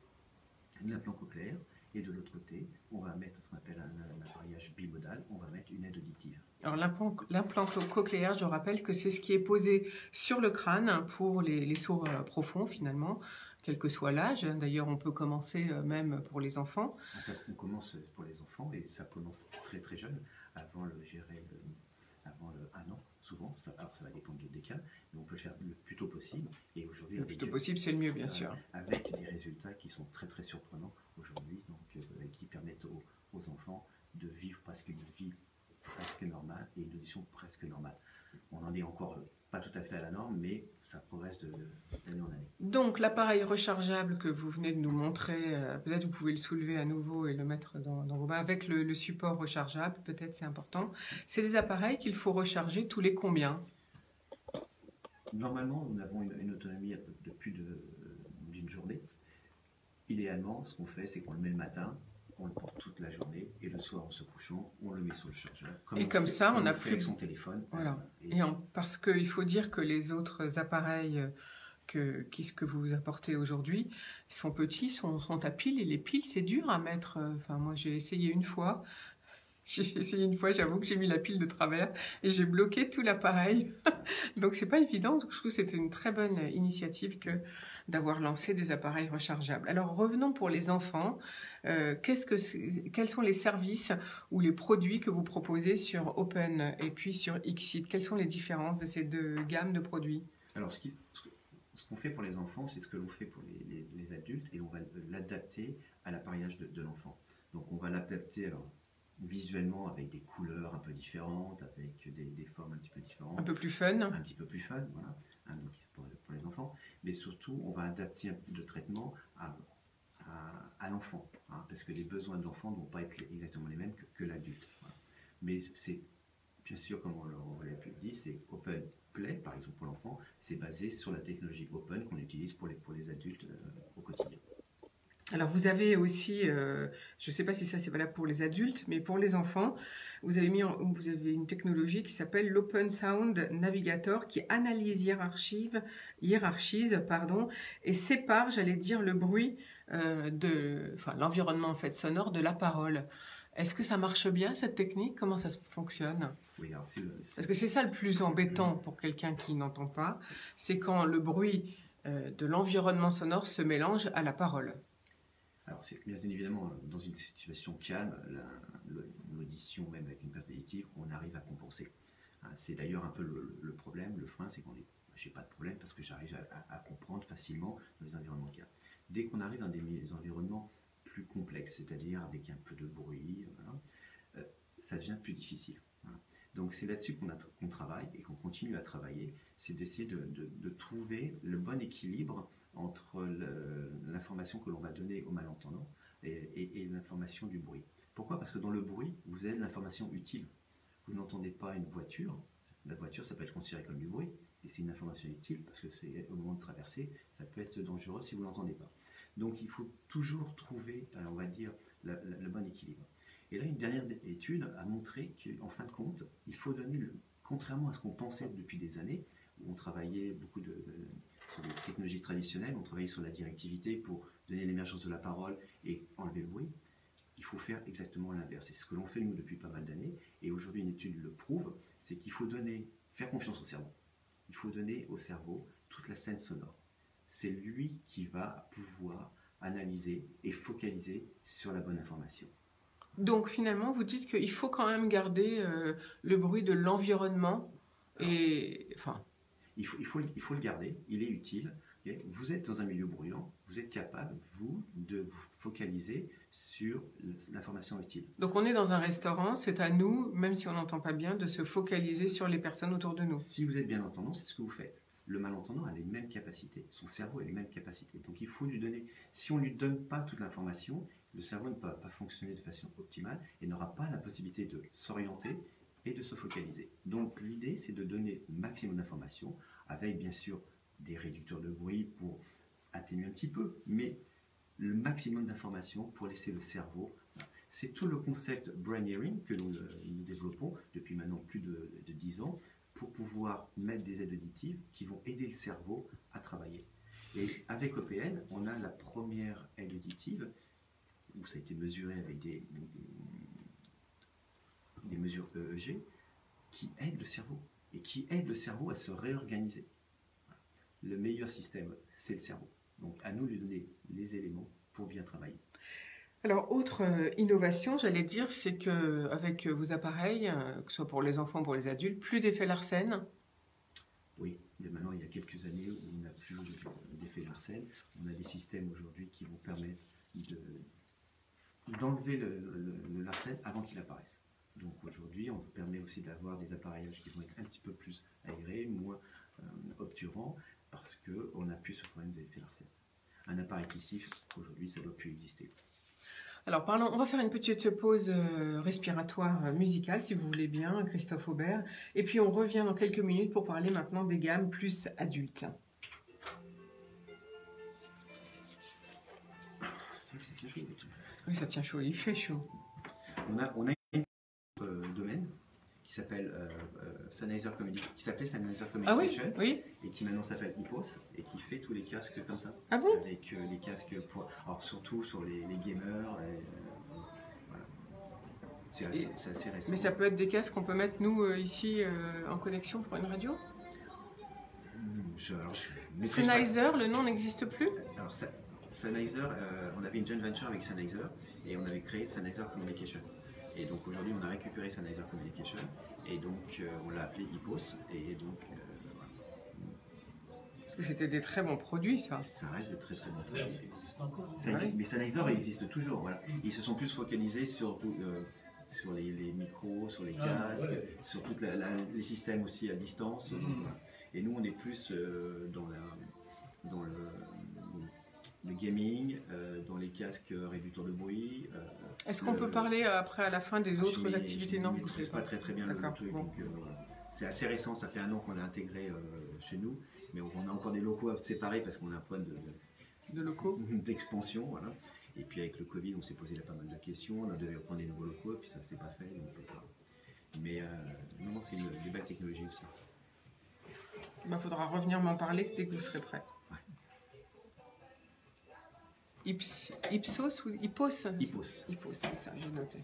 S1: un implant cochléaire, et de l'autre côté, on va mettre ce qu'on appelle un appareillage bimodal, on va mettre une aide auditive.
S2: Alors l'implant cochléaire, je rappelle que c'est ce qui est posé sur le crâne pour les sourds profonds finalement, quel que soit l'âge. D'ailleurs, on peut commencer même pour les enfants.
S1: On commence pour les enfants, et ça commence très très jeune, avant le 1 an, souvent. Alors ça va dépendre des cas, mais on peut le faire le plus tôt possible. Et aujourd'hui,
S2: le plus tôt possible, c'est le mieux, bien sûr.
S1: Avec des résultats qui sont très très surprenants aujourd'hui, donc qui permettent aux enfants de vivre presque une vie presque normale et une audition presque normale. On n'en est encore pas tout à fait à la norme, mais ça progresse d'année en année.
S2: Donc l'appareil rechargeable que vous venez de nous montrer, peut-être vous pouvez le soulever à nouveau et le mettre dans vos mains, avec le support rechargeable, peut-être c'est important. C'est des appareils qu'il faut recharger tous les combien?
S1: Normalement, nous avons une autonomie de plus d'une journée. Idéalement, ce qu'on fait, c'est qu'on le met le matin, on le porte toute la journée, et le soir en se couchant, on le met sur le chargeur.
S2: Comme ça, on n'a plus
S1: avec son téléphone.
S2: Voilà. Parce qu'il faut dire que les autres appareils que vous apportez aujourd'hui sont petits, sont à pile, et les piles, c'est dur à mettre. Enfin, moi, j'ai essayé une fois. J'avoue que j'ai mis la pile de travers et j'ai bloqué tout l'appareil. Donc c'est pas évident. Donc, je trouve que c'était une très bonne initiative d'avoir lancé des appareils rechargeables. Alors revenons pour les enfants. Quels sont les services ou les produits que vous proposez sur Open et puis sur Xit? Quelles sont les différences de ces deux gammes de produits?
S1: Alors ce qu'on fait pour les enfants, c'est ce que l'on fait pour les adultes, et on va l'adapter à l'appareillage de l'enfant. Donc on va l'adapter visuellement avec des couleurs un peu différentes, avec des formes un petit peu différentes.
S2: Un peu plus fun.
S1: Un petit peu plus fun, voilà, donc pour les enfants. Mais surtout, on va adapter le traitement à l'enfant, parce que les besoins de l'enfant ne vont pas être exactement les mêmes que l'adulte. Voilà. Mais c'est, bien sûr, comme on l'a pu dire, c'est Open Play, par exemple pour l'enfant, c'est basé sur la technologie Open qu'on utilise pour les adultes au quotidien.
S2: Alors vous avez aussi, je ne sais pas si ça c'est valable pour les adultes, mais pour les enfants, vous avez une technologie qui s'appelle l'Open Sound Navigator qui analyse, hiérarchise, et sépare, j'allais dire, le bruit l'environnement en fait sonore de la parole. Est-ce que ça marche bien cette technique? Comment ça fonctionne?
S1: Oui, alors
S2: Parce que c'est ça le plus embêtant pour quelqu'un qui n'entend pas, c'est quand le bruit de l'environnement sonore se mélange à la parole.
S1: Alors, c'est bien évidemment, dans une situation calme, l'audition, même avec une perte auditive, on arrive à compenser. C'est d'ailleurs un peu le problème, le frein, c'est qu'on est, j'ai pas de problème parce que j'arrive à comprendre facilement dans les environnements calmes. Dès qu'on arrive dans des environnements plus complexes, c'est-à-dire avec un peu de bruit, voilà, ça devient plus difficile. Voilà. Donc c'est là-dessus qu'on travaille et qu'on continue à travailler, c'est d'essayer de trouver le bon équilibre entre l'information que l'on va donner aux malentendants et l'information du bruit. Pourquoi? Parce que dans le bruit, vous avez de l'information utile. Vous n'entendez pas une voiture. La voiture, ça peut être considéré comme du bruit, et c'est une information utile, parce que c'est au moment de traverser, ça peut être dangereux si vous ne l'entendez pas. Donc il faut toujours trouver, on va dire, le bon équilibre. Et là, une dernière étude a montré qu'en fin de compte, il faut donner, contrairement à ce qu'on pensait depuis des années, où on travaillait beaucoup sur les technologies traditionnelles, on travaillait sur la directivité pour donner l'émergence de la parole et enlever le bruit. Il faut faire exactement l'inverse. C'est ce que l'on fait nous depuis pas mal d'années, et aujourd'hui une étude le prouve, c'est qu'il faut faire confiance au cerveau. Il faut donner au cerveau toute la scène sonore. C'est lui qui va pouvoir analyser et focaliser sur la bonne information.
S2: Donc finalement, vous dites qu'il faut quand même garder le bruit de l'environnement et enfin.
S1: Il faut le garder, il est utile. Vous êtes dans un milieu bruyant, vous êtes capable, vous, de vous focaliser sur l'information utile.
S2: Donc on est dans un restaurant, c'est à nous, même si on n'entend pas bien, de se focaliser sur les personnes autour de nous.
S1: Si vous êtes bien entendant, c'est ce que vous faites. Le malentendant a les mêmes capacités, son cerveau a les mêmes capacités. Donc il faut lui donner, si on ne lui donne pas toute l'information, le cerveau ne peut pas fonctionner de façon optimale et n'aura pas la possibilité de s'orienter et de se focaliser. Donc l'idée, c'est de donner le maximum d'informations, avec bien sûr des réducteurs de bruit pour atténuer un petit peu, mais le maximum d'informations pour laisser le cerveau. C'est tout le concept brain hearing que nous développons depuis maintenant plus de 10 ans pour pouvoir mettre des aides auditives qui vont aider le cerveau à travailler. Et avec EPN, on a la première aide auditive où ça a été mesuré avec des mesures EEG qui aident le cerveau et qui aident le cerveau à se réorganiser. Le meilleur système, c'est le cerveau. Donc à nous de lui donner les éléments pour bien travailler.
S2: Alors, autre innovation, j'allais dire, c'est qu'avec vos appareils, que ce soit pour les enfants ou pour les adultes, plus d'effet Larsen.
S1: Oui, mais maintenant, il y a quelques années où on n'a plus d'effet Larsen. On a des systèmes aujourd'hui qui vont permettre d'enlever le Larsen avant qu'il apparaisse. Donc aujourd'hui, on permet aussi d'avoir des appareillages qui vont être un petit peu plus aérés, moins obturants, parce qu'on n'a plus ce problème d'effet Larsen. Un appareil qui siffle, aujourd'hui, ça ne doit plus exister.
S2: Alors parlons, on va faire une petite pause respiratoire musicale, si vous voulez bien, Christophe Aubert. Et puis on revient dans quelques minutes pour parler maintenant des gammes plus adultes. Oui, ça tient chaud, il fait chaud.
S1: On a un domaine qui s'appelle Sennheiser Communication,
S2: oui.
S1: Et qui maintenant s'appelle Hippos et qui fait tous les casques comme ça.
S2: Ah bon?
S1: Avec les casques pour, alors surtout sur les gamers. Voilà. C'est assez récent.
S2: Mais ça peut être des casques qu'on peut mettre nous ici en connexion pour une radio? Sennheiser, le nom n'existe plus?
S1: Alors Sennheiser, on avait une joint venture avec Sennheiser et on avait créé Sennheiser Communication. Et donc aujourd'hui, on a récupéré Sennheiser Communication et donc on l'a appelé Hippos. Et donc, voilà.
S2: Parce que c'était des très bons produits, ça.
S1: Ça reste de très bons produits.
S4: Ça existe encore.
S1: Mais Sennheiser existe toujours. Voilà. Ils se sont plus focalisés sur les micros, sur les casques, sur tous les systèmes aussi à distance. Voilà. Et nous, on est plus dans le gaming, dans les casques réducteurs de bruit.
S2: Est-ce qu'on peut parler après, à la fin, des autres activités? Non, vous ne savez
S1: pas très bien le truc.
S2: Bon.
S1: C'est assez récent, ça fait 1 an qu'on l'a intégré chez nous, mais on a encore des locaux séparés parce qu'on a un problème
S2: de locaux.
S1: d'expansion, voilà. Et puis avec le Covid, on s'est posé là pas mal de questions, on a dû prendre des nouveaux locaux, et puis ça s'est pas fait, donc voilà. Mais non, c'est des belles technologies aussi.
S2: Il faudra revenir m'en parler dès que vous serez prêt.
S1: Ouais.
S2: Ipsos ou Hippos?
S1: Hippos.
S2: Hippos, c'est ça, j'ai noté.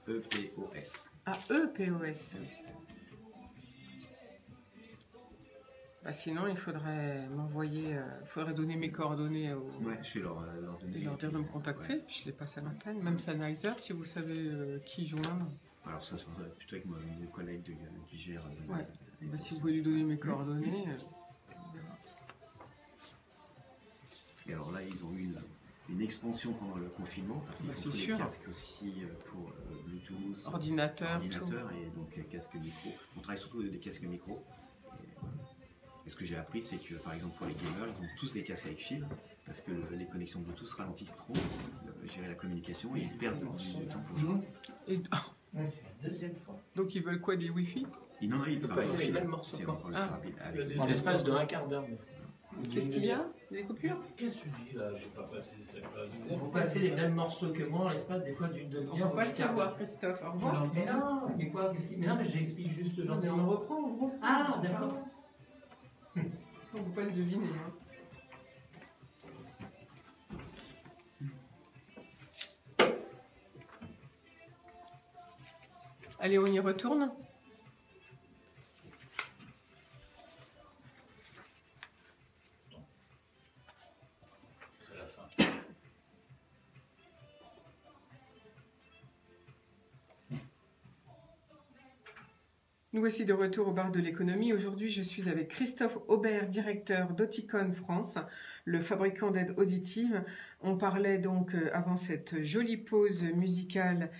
S1: E-P-O-S.
S2: Ah, E-P-O-S. Sinon, il faudrait m'envoyer, il faudrait donner mes coordonnées
S1: Ouais, je vais leur donner.
S2: et leur dire de me contacter,
S1: Ouais.
S2: puis je les passe à l'antenne. Même Sennheiser, si vous savez qui joindre.
S1: Alors ça sera plutôt avec mon collègue qui gère.
S2: Ouais. Si vous pouvez lui donner mes coordonnées. On verra.
S1: Et alors là, ils ont eu une expansion pendant le confinement, parce qu'ils
S2: C'est
S1: font tous les
S2: sûr.
S1: casques aussi pour Bluetooth,
S2: Ordinateur, tout.
S1: et donc casque micro. On travaille surtout avec des casques micro. Et ce que j'ai appris, c'est que par exemple pour les gamers, ils ont tous des casques avec fil, parce que les connexions Bluetooth ralentissent trop, gérer la communication, et ils perdent du temps pour jouer.
S2: Et,
S4: Ouais, c'est la deuxième fois.
S2: donc ils veulent quoi, des Wi-Fi?
S1: Et non, ils travaillent
S5: passer
S1: au
S5: les
S1: fil.
S5: mêmes morceaux,
S1: C'est
S5: quoi.
S1: encore le
S2: Ah.
S1: plus rapide.
S4: Il y a des-
S5: En l'espace de un quart d'heure.
S2: Qu'est-ce qu'il y a? Des coupures?
S4: Qu'est-ce que tu dis là? J'ai pas passé ça.
S5: Vous passez les mêmes morceaux que moi en l'espace des fois d'une
S2: On
S5: demi-heure.
S2: va pas le
S5: d'un quart
S2: savoir,
S5: d'heure.
S2: Christophe. Au
S4: Tu
S2: revoir.
S4: l'entends?
S5: Mais non, mais quoi mais non, mais j'explique juste
S2: Mais on
S5: gentiment.
S2: reprend, on reprend.
S5: Ah, d'accord.
S2: On ne peut pas le deviner. Hein. Allez, on y retourne.
S4: C'est la fin.
S2: Nous voici de retour au bar de l'économie. Aujourd'hui, je suis avec Christophe Aubert, directeur d'Oticon France, le fabricant d'aides auditives. On parlait donc, avant cette jolie pause musicale,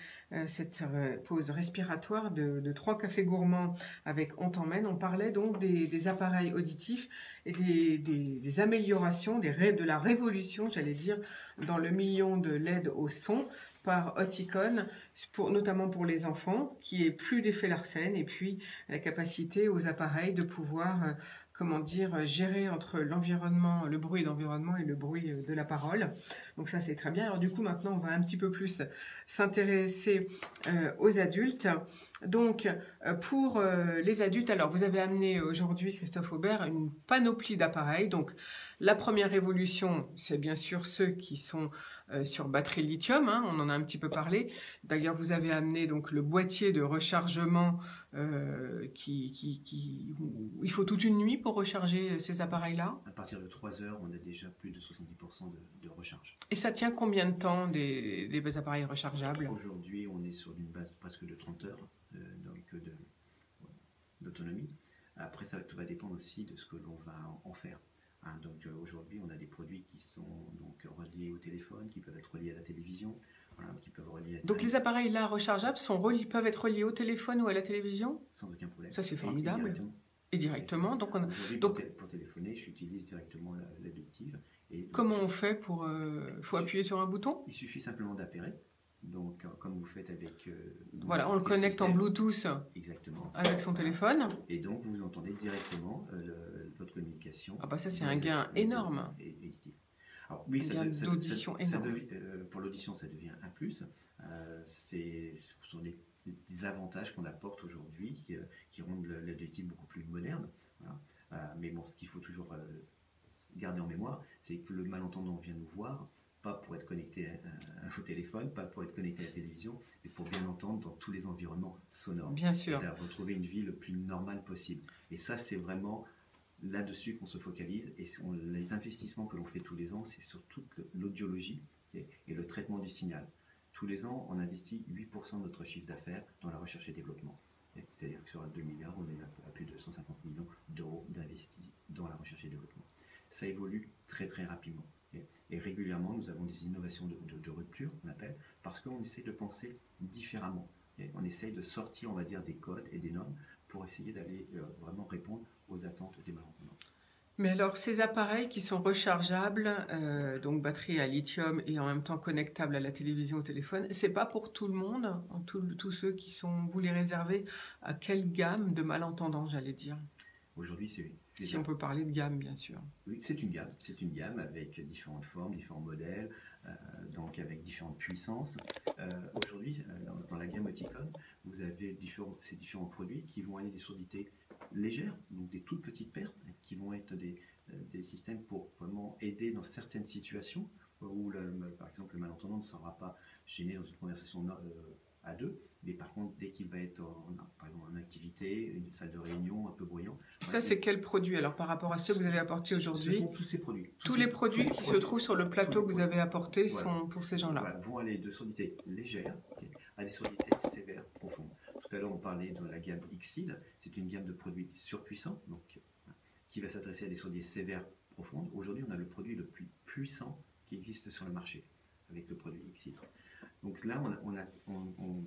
S2: cette pause respiratoire de 3 cafés gourmands avec On t'emmène, on parlait donc des appareils auditifs et des améliorations, de la révolution, j'allais dire, dans le million de l'aide au son par Oticon, notamment pour les enfants, qui est plus d'effet Larsen, et puis la capacité aux appareils de pouvoir, gérer entre l'environnement, le bruit d'environnement et le bruit de la parole. Donc ça, c'est très bien. Alors du coup, maintenant, on va un petit peu plus s'intéresser aux adultes. Donc, pour les adultes, alors vous avez amené aujourd'hui, Christophe Aubert, une panoplie d'appareils. Donc, la première révolution, c'est bien sûr ceux qui sont sur batterie lithium, hein, on en a un petit peu parlé. D'ailleurs, vous avez amené donc le boîtier de rechargement il faut toute une nuit pour recharger ces appareils-là.
S1: À partir de 3 heures, on a déjà plus de 70% de recharge.
S2: Et ça tient combien de temps des appareils rechargeables?
S1: Aujourd'hui, on est sur une base presque de 30 heures d'autonomie. Après, tout va dépendre aussi de ce que l'on va en faire. Hein, donc aujourd'hui, on a des produits qui sont donc reliés au téléphone, qui peuvent être reliés à la télévision, voilà, qui peuvent relier.
S2: Donc les appareils là rechargeables peuvent être reliés au téléphone ou à la télévision?
S1: Sans aucun problème.
S2: Ça c'est formidable.
S1: Et directement.
S2: Et directement. Donc
S1: Aujourd'hui, pour téléphoner, j'utilise directement l'adductive.
S2: Comment on fait pour faut appuyer sur un bouton?
S1: Il suffit simplement d'appairer. Donc, comme vous faites avec.
S2: Voilà, on le connecte en Bluetooth.
S1: Exactement.
S2: Avec son téléphone.
S1: Et donc, vous entendez directement votre communication.
S2: Ah bah ça, c'est un gain énorme.
S1: Alors, oui,
S2: un gain d'audition énorme.
S1: Pour l'audition, ça devient un plus. Ce sont des avantages qu'on apporte aujourd'hui qui rendent l'auditif beaucoup plus moderne. Voilà. Mais bon, ce qu'il faut toujours garder en mémoire, c'est que le malentendant vient nous voir, pas pour être connecté au téléphone, pas pour être connecté à la télévision, mais pour bien entendre dans tous les environnements sonores.
S2: Bien sûr.
S1: Et retrouver une vie le plus normale possible. Et ça, c'est vraiment là-dessus qu'on se focalise. Et les investissements que l'on fait tous les ans, c'est sur toute l'audiologie et le traitement du signal. Tous les ans, on investit 8% de notre chiffre d'affaires dans la recherche et développement. C'est-à-dire que sur 2 milliards, on est à plus de 150 millions d'euros d'investis dans la recherche et développement. Ça évolue très très rapidement. Et régulièrement, nous avons des innovations de rupture, on appelle, parce qu'on essaie de penser différemment. On essaie de sortir, on va dire, des codes et des normes pour essayer d'aller vraiment répondre aux attentes des malentendants.
S2: Mais alors, ces appareils qui sont rechargeables, donc batterie à lithium et en même temps connectables à la télévision, au téléphone, c'est pas pour tout le monde, tous ceux qui sont, vous les réservez à quelle gamme de malentendants, j'allais dire?
S1: Aujourd'hui,
S2: Si on peut parler de gamme, bien sûr.
S1: Oui, c'est une gamme avec différentes formes, différents modèles, donc avec différentes puissances. Aujourd'hui, dans la gamme Oticon, vous avez ces différents produits qui vont aller des sourdités légères, donc des toutes petites pertes, qui vont être des systèmes pour vraiment aider dans certaines situations où, par exemple, le malentendant ne sera pas gêné dans une conversation à deux, mais par contre, dès qu'il va être par exemple en activité, une salle de réunion un peu bruyant.
S2: Ça, c'est quel produit alors par rapport à ceux que vous avez apportés aujourd'hui?
S1: Ce sont tous ces produits.
S2: Tous les produits qui se trouvent sur le plateau que vous avez apporté sont pour ces gens-là.
S1: Voilà, vont aller de sourdités légères à des sourdités sévères, profondes. Tout à l'heure, on parlait de la gamme Xceed. C'est une gamme de produits surpuissants, donc, qui va s'adresser à des sourdités sévères, profondes. Aujourd'hui, on a le produit le plus puissant qui existe sur le marché, avec le produit Xceed. Donc là, on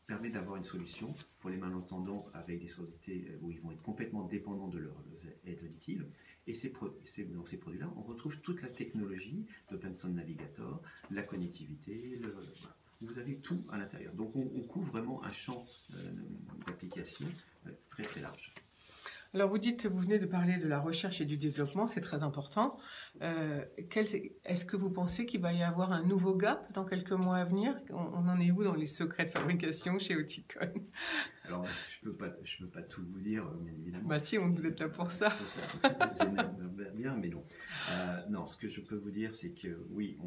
S1: permet d'avoir une solution pour les malentendants avec des sourdités où ils vont être complètement dépendants de leur aide auditive. Et dans ces produits-là, on retrouve toute la technologie, l'Open Sound Navigator, la connectivité, voilà. Vous avez tout à l'intérieur. Donc on couvre vraiment un champ d'application très très large.
S2: Alors vous dites, vous venez de parler de la recherche et du développement, c'est très important. Est-ce que vous pensez qu'il va y avoir un nouveau gap dans quelques mois à venir? On en est où dans les secrets de fabrication chez Oticon?
S1: Alors je peux pas tout vous dire, bien évidemment.
S2: Bah si, vous êtes là pour ça.
S1: Vous aimez bien, mais non. Non, ce que je peux vous dire, c'est que oui,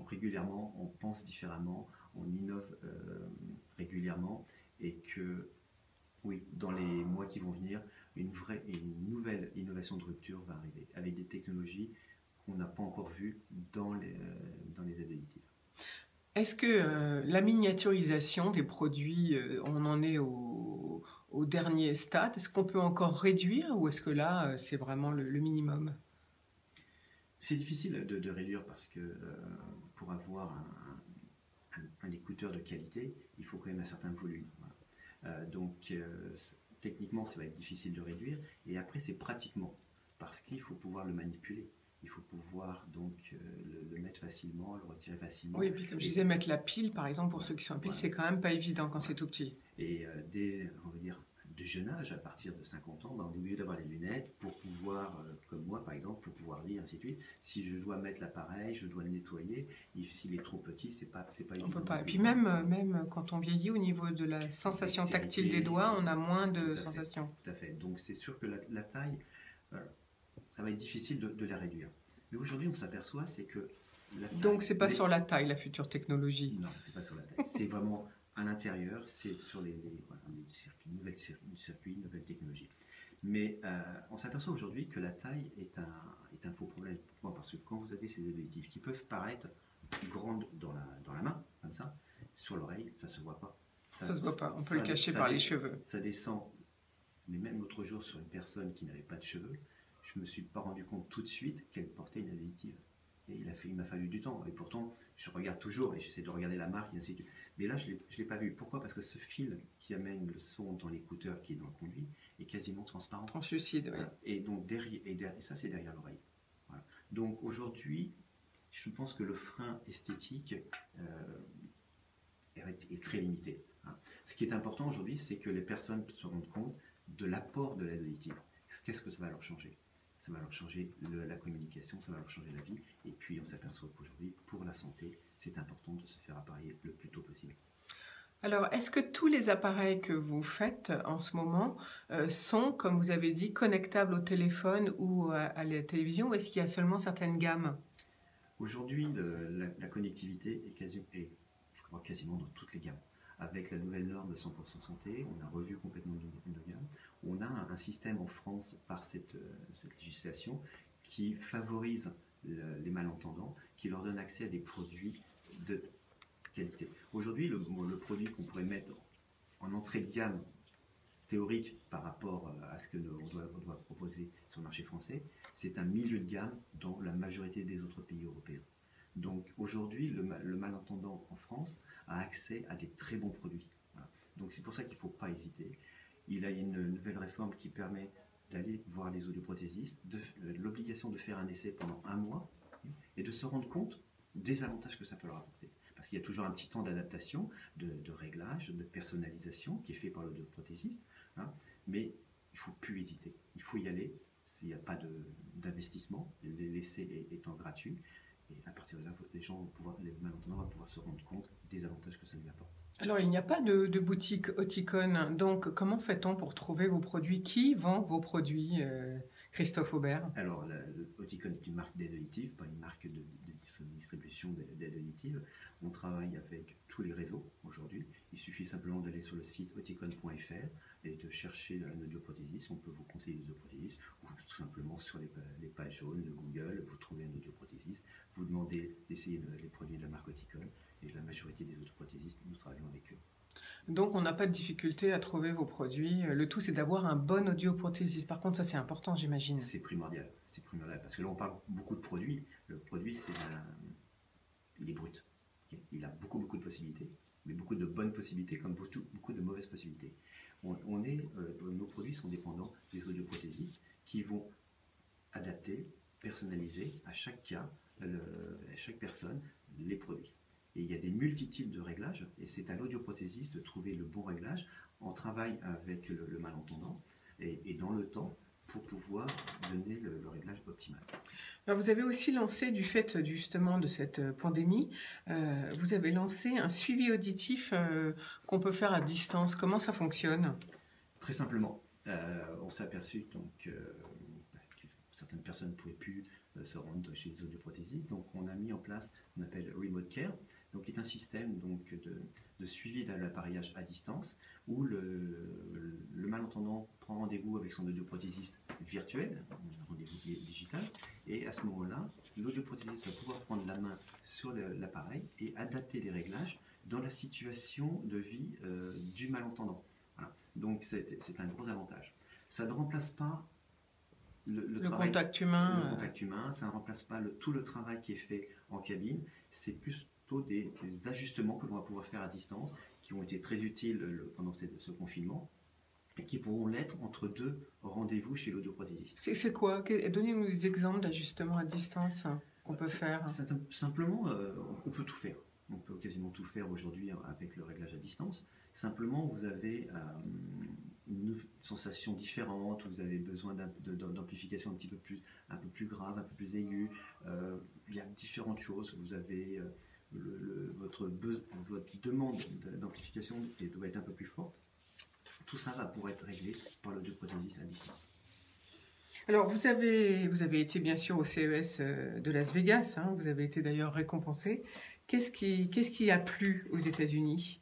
S1: régulièrement, on pense différemment, on innove régulièrement, et que oui, dans les mois qui vont venir, une nouvelle innovation de rupture va arriver, avec des technologies qu'on n'a pas encore vues dans les aides auditives.
S2: Est-ce que la miniaturisation des produits, on en est au dernier stade? Est-ce qu'on peut encore réduire ou est-ce que là, c'est vraiment le minimum?
S1: C'est difficile de réduire parce que pour avoir un écouteur de qualité, il faut quand même un certain volume. Voilà. Donc techniquement, ça va être difficile de réduire. Et après, c'est pratiquement, parce qu'il faut pouvoir le manipuler. Il faut pouvoir donc le mettre facilement, le retirer facilement.
S2: Oui, et puis comme je disais, mettre la pile, par exemple, pour ceux qui sont en pile, c'est quand même pas évident quand c'est tout petit.
S1: Et on va dire, de jeune âge, à partir de 50 ans, on est obligé d'avoir les lunettes pour pouvoir, comme moi par exemple, pour pouvoir lire, ainsi de suite. Si je dois mettre l'appareil, je dois le nettoyer. Et s'il est trop petit, c'est pas évident.
S2: On peut pas. Et puis même quand on vieillit, au niveau de la sensation tactile des doigts, on a moins de sensations.
S1: Tout à fait. Donc c'est sûr que la taille, ça va être difficile de la réduire. Mais aujourd'hui, on s'aperçoit, c'est que la taille,
S2: donc c'est pas sur la taille, la future technologie.
S1: Non, c'est pas sur la taille. C'est vraiment à l'intérieur, c'est sur les circuits, nouvelles technologies. Mais on s'aperçoit aujourd'hui que la taille est un faux problème. Pourquoi? Parce que quand vous avez ces objectifs qui peuvent paraître grandes dans la main, comme ça, sur l'oreille, ça se voit pas.
S2: Ça se voit pas, on peut le cacher par les cheveux.
S1: Ça descend, mais même l'autre jour sur une personne qui n'avait pas de cheveux, je me suis pas rendu compte tout de suite qu'elle portait une additive. Et il m'a fallu du temps. Et pourtant, je regarde toujours et j'essaie de regarder la marque et ainsi de suite. Mais là, je l'ai pas vu. Pourquoi? Parce que ce fil qui amène le son dans l'écouteur qui est dans le conduit est quasiment transparent.
S2: Translucide, oui.
S1: Voilà. Et donc et ça, c'est derrière l'oreille. Voilà. Donc aujourd'hui, je pense que le frein esthétique est très limité. Hein. Ce qui est important aujourd'hui, c'est que les personnes se rendent compte de l'apport de l'aide auditive. Qu'est-ce que ça va leur changer? Ça va leur changer la communication, ça va leur changer la vie. Et puis on s'aperçoit qu'aujourd'hui, pour la santé, c'est important de se faire appareiller le plus tôt possible.
S2: Alors, est-ce que tous les appareils que vous faites en ce moment sont, comme vous avez dit, connectables au téléphone ou à la télévision, ou est-ce qu'il y a seulement certaines gammes?
S1: Aujourd'hui, la connectivité est, je crois, quasiment dans toutes les gammes. Avec la nouvelle norme de 100% santé, on a revu complètement une gamme. On a un système en France, par cette législation, qui favorise les malentendants, qui leur donne accès à des produits de qualité. Aujourd'hui, le produit qu'on pourrait mettre en entrée de gamme théorique par rapport à ce que on doit proposer sur le marché français, c'est un milieu de gamme dans la majorité des autres pays européens. Donc aujourd'hui, le malentendant en France a accès à des très bons produits. Voilà. Donc c'est pour ça qu'il ne faut pas hésiter. Il y a une nouvelle réforme qui permet d'aller voir les audioprothésistes, l'obligation de faire un essai pendant 1 mois et de se rendre compte des avantages que ça peut leur apporter. Parce qu'il y a toujours un petit temps d'adaptation, de réglage, de personnalisation qui est fait par l'audioprothésiste. Hein, mais il ne faut plus hésiter. Il faut y aller. il n'y a pas d'investissement, l'essai étant gratuit. Et à partir de là, les malentendants vont pouvoir se rendre compte des avantages que ça lui apporte.
S2: Alors, il n'y a pas de boutique Oticon, donc comment fait-on pour trouver vos produits? Qui vend vos produits, Christophe Aubert?
S1: Alors, Oticon est une marque d'aide auditive, pas une marque de distribution d'aide auditive. On travaille avec tous les réseaux aujourd'hui. Il suffit simplement d'aller sur le site oticon.fr et de chercher un audioprothésiste. On peut vous conseiller des audioprothésistes ou tout simplement sur les pages jaunes de Google, vous trouvez un audioprothésiste, vous demandez d'essayer les produits de la marque Oticon et la majorité des audioprothésistes, nous travaillons avec eux.
S2: Donc, on n'a pas de difficulté à trouver vos produits. Le tout, c'est d'avoir un bon audioprothésiste. Par contre, ça, c'est important, j'imagine.
S1: C'est primordial, parce que là, on parle beaucoup de produits. Le produit, il est brut. Il a beaucoup de possibilités, mais beaucoup de bonnes possibilités comme beaucoup de mauvaises possibilités. Nos produits sont dépendants des audioprothésistes qui vont adapter, personnaliser à chaque cas, à chaque personne, les produits. Et il y a des multitudes de réglages, et c'est à l'audioprothésiste de trouver le bon réglage. On travaille avec le malentendant et dans le temps pour pouvoir donner le réglage optimal.
S2: Alors, vous avez aussi lancé, du fait justement de cette pandémie, vous avez lancé un suivi auditif qu'on peut faire à distance. Comment ça fonctionne?
S1: Très simplement, on s'est aperçu que certaines personnes ne pouvaient plus se rendre chez les audioprothésistes, donc on a mis en place ce qu'on appelle Remote Care, donc qui est un système donc, de suivi de l'appareillage à distance où le malentendant prend rendez-vous avec son audioprothésiste virtuel, un rendez-vous digital, et à ce moment-là, l'audioprothésiste va pouvoir prendre la main sur l'appareil et adapter les réglages dans la situation de vie du malentendant. Voilà. Donc c'est un gros avantage. Ça ne remplace pas le
S2: contact humain.
S1: Le contact humain, ça ne remplace pas tout le travail qui est fait en cabine. C'est plutôt des ajustements que l'on va pouvoir faire à distance, qui ont été très utiles pendant ce confinement, et qui pourront l'être entre deux rendez-vous chez l'audioprothésiste.
S2: C'est quoi? Donnez-nous des exemples d'ajustements à distance qu'on peut faire.
S1: Simplement, on peut tout faire. On peut quasiment tout faire aujourd'hui avec le réglage à distance. Simplement, vous avez une sensation différente, vous avez besoin d'amplification un peu plus grave, un peu plus aiguë. Il y a différentes choses. Vous avez votre demande d'amplification qui doit être un peu plus forte. Tout ça va pouvoir être réglé par l'audioprothésiste à distance.
S2: Alors, vous avez été bien sûr au CES de Las Vegas, hein, vous avez été d'ailleurs récompensé. Qu'est-ce qui a plu aux États-Unis?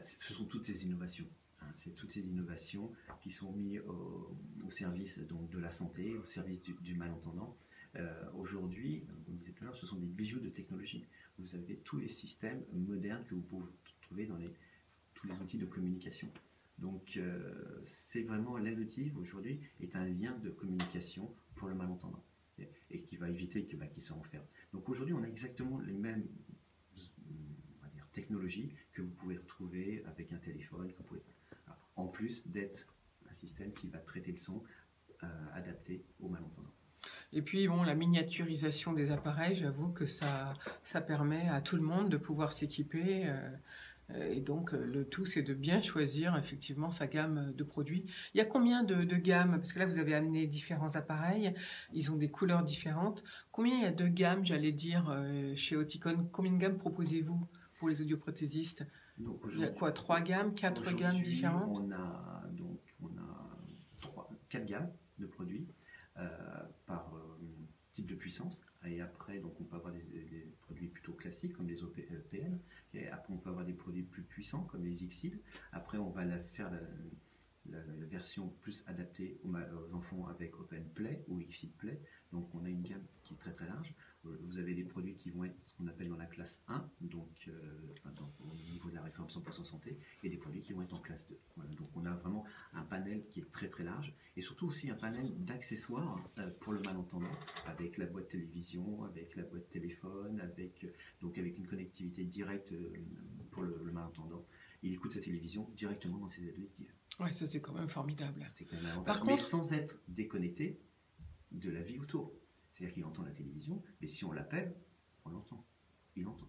S1: Ce sont toutes ces innovations. C'est toutes ces innovations qui sont mises au service donc, de la santé, au service du malentendant. Aujourd'hui, comme je disais tout à l'heure, ce sont des bijoux de technologie. Vous avez tous les systèmes modernes que vous pouvez trouver dans tous les outils de communication. Donc, c'est vraiment l'aide auditive aujourd'hui est un lien de communication pour le malentendant et qui va éviter qu'il se renferme. Donc aujourd'hui, on a exactement les mêmes technologies que vous pouvez retrouver avec un téléphone. En plus d'être un système qui va traiter le son adapté au malentendant.
S2: Et puis, bon, la miniaturisation des appareils, j'avoue que ça permet à tout le monde de pouvoir s'équiper. Et donc, le tout, c'est de bien choisir effectivement sa gamme de produits. Il y a combien de gammes? Parce que là, vous avez amené différents appareils, ils ont des couleurs différentes. Combien il y a de gammes, j'allais dire, chez Oticon? Combien de gammes proposez-vous pour les audioprothésistes? Il y a quoi, 3 gammes, 4 gammes différentes?
S1: On a 4 gammes de produits par type de puissance. Et après, donc, on peut avoir des produits plutôt classiques comme les OPN. Et après, on peut avoir des produits plus puissants comme les XID. Après, on va faire la version plus adaptée aux enfants avec Open Play ou XID Play. Donc, on a une gamme qui est très très large. Vous avez des produits qui vont être ce qu'on appelle dans la classe 1, donc au niveau de la réforme 100% santé, et des produits qui vont être en classe 2. Voilà, donc on a vraiment un panel qui est très très large, et surtout aussi un panel d'accessoires pour le malentendant, avec la boîte télévision, avec la boîte téléphone, avec une connectivité directe pour le malentendant. Il écoute sa télévision directement dans ses aides auditives.
S2: Ouais, ça c'est quand même formidable.
S1: C'est quand même un avantage, mais sans être déconnecté de la vie autour. C'est-à-dire qu'il entend la télévision, mais si on l'appelle, on l'entend. Il entend.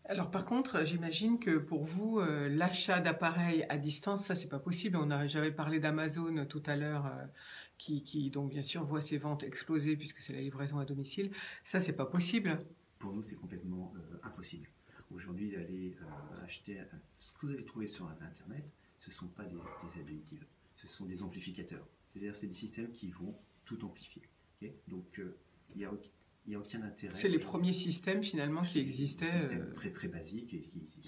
S2: Alors par contre, j'imagine que pour vous, l'achat d'appareils à distance, ça c'est pas possible. J'avais parlé d'Amazon tout à l'heure, qui donc bien sûr voit ses ventes exploser puisque c'est la livraison à domicile. Ça, c'est pas possible.
S1: Pour nous, c'est complètement impossible. Aujourd'hui, d'aller acheter ce que vous allez trouver sur Internet, ce ne sont pas des aides auditives, ce sont des amplificateurs. C'est-à-dire c'est des systèmes qui vont tout amplifier. Okay, donc, il n'y a aucun intérêt.
S2: C'est les premiers systèmes finalement qui existaient.
S1: Des systèmes très très basiques.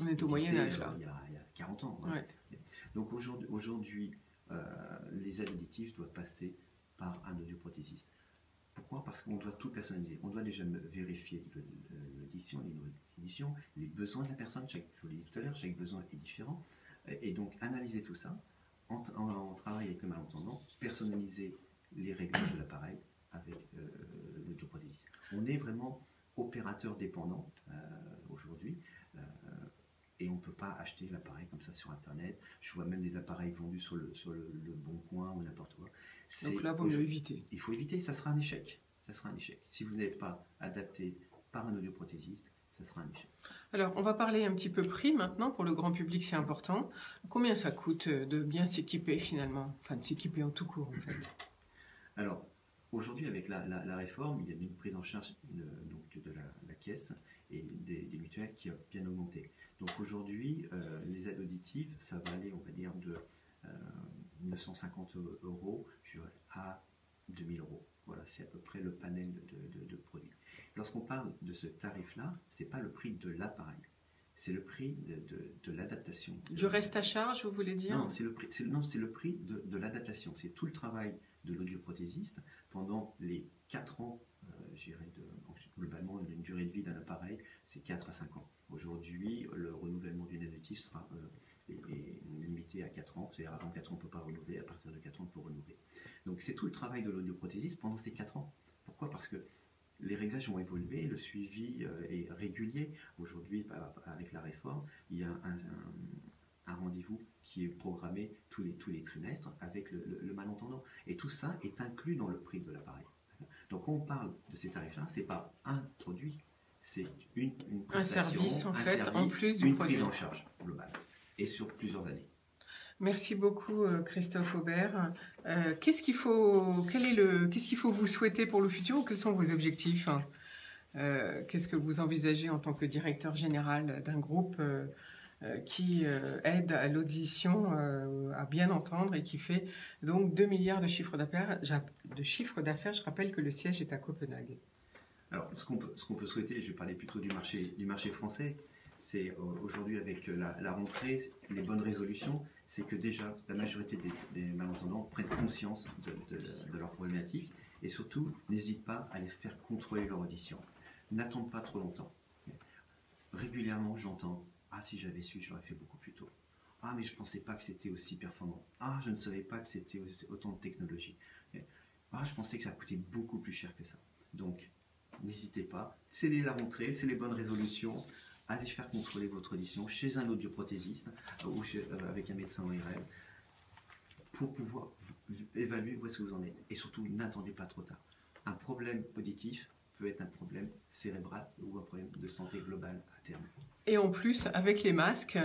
S2: On est au Moyen-Âge là.
S1: Il y a 40 ans.
S2: Ouais.
S1: Donc aujourd'hui, les aides auditives doivent passer par un audioprothésiste. Pourquoi? Parce qu'on doit tout personnaliser. On doit déjà vérifier l'audition, les besoins de la personne. Je vous l'ai dit tout à l'heure, chaque besoin est différent. Et donc analyser tout ça, en travail avec le malentendant, personnaliser les réglages de l'appareil avec l'audioprothésiste. On est vraiment opérateur dépendant aujourd'hui. Et on ne peut pas acheter l'appareil comme ça sur Internet. Je vois même des appareils vendus sur le Bon Coin ou n'importe quoi.
S2: Donc là, il vaut mieux éviter.
S1: Il faut éviter, ça sera un échec. Ça sera un échec. Si vous n'êtes pas adapté par un audioprothésiste, ça sera un échec.
S2: Alors, on va parler un petit peu prix maintenant. Pour le grand public, c'est important. Combien ça coûte de bien s'équiper finalement? Enfin, de s'équiper en tout court, en fait.
S1: Alors, aujourd'hui, avec la réforme, il y a une prise en charge de la caisse et des mutuelles qui a bien augmenté. Donc aujourd'hui, les aides auditives, ça va aller, on va dire, de 950 € à 2000 €. Voilà, c'est à peu près le panel de produits. Lorsqu'on parle de ce tarif-là, ce n'est pas le prix de l'appareil, c'est le prix de l'adaptation.
S2: Du reste à charge, vous voulez dire?
S1: Non, c'est le prix de l'adaptation. C'est tout le travail de l'audioprothésiste pendant les 4 ans, globalement, une durée de vie d'un appareil, c'est 4 à 5 ans. Aujourd'hui, le renouvellement d'une aide auditive sera est limité à 4 ans. C'est-à-dire avant 4 ans, on ne peut pas renouveler, à partir de 4 ans, on peut renouveler. Donc c'est tout le travail de l'audioprothésiste pendant ces 4 ans. Pourquoi? Parce que les réglages ont évolué, le suivi est régulier. Aujourd'hui, avec la réforme, il y a un rendez-vous qui est programmé tous les trimestres avec le malentendant. Et tout ça est inclus dans le prix de l'appareil. Donc quand on parle de ces tarifs-là, ce n'est pas un produit, c'est une prestation,
S2: un service en fait, en plus du
S1: une
S2: produit.
S1: prise en charge globale, et sur plusieurs années.
S2: Merci beaucoup Christophe Aubert. Qu'est-ce qu'il faut vous souhaiter pour le futur ou quels sont vos objectifs? Qu'est-ce que vous envisagez en tant que directeur général d'un groupe qui aide à l'audition à bien entendre et qui fait donc 2 milliards de chiffre d'affaires. Je rappelle que le siège est à Copenhague.
S1: Alors, ce qu'on peut souhaiter, je vais parler plutôt du marché français, c'est aujourd'hui avec la rentrée, les bonnes résolutions, c'est que déjà la majorité des malentendants prennent conscience de leurs problématiques et surtout n'hésitent pas à les faire contrôler leur audition. N'attendent pas trop longtemps. Régulièrement, j'entends « Ah, si j'avais su, j'aurais fait beaucoup plus tôt. Ah, mais je ne pensais pas que c'était aussi performant. Ah, je ne savais pas que c'était autant de technologie. Ah, je pensais que ça coûtait beaucoup plus cher que ça. » Donc, n'hésitez pas. C'est la rentrée, c'est les bonnes résolutions. Allez faire contrôler votre audition chez un audioprothésiste ou avec un médecin ORL pour pouvoir évaluer où est-ce que vous en êtes. Et surtout, n'attendez pas trop tard. Un problème auditif peut être un problème cérébral ou un problème de santé globale à terme.
S2: Et en plus, avec les masques,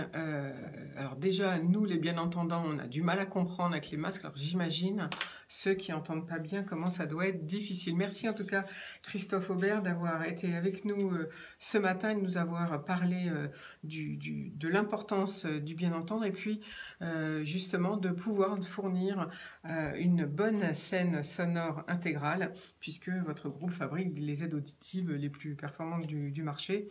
S2: alors déjà, nous, les bien-entendants, on a du mal à comprendre avec les masques. Alors j'imagine, ceux qui n'entendent pas bien, comment ça doit être difficile. Merci en tout cas, Christophe Aubert, d'avoir été avec nous ce matin et de nous avoir parlé de l'importance du bien-entendre et puis justement de pouvoir fournir une bonne scène sonore intégrale puisque votre groupe fabrique les aides auditives les plus performantes du marché.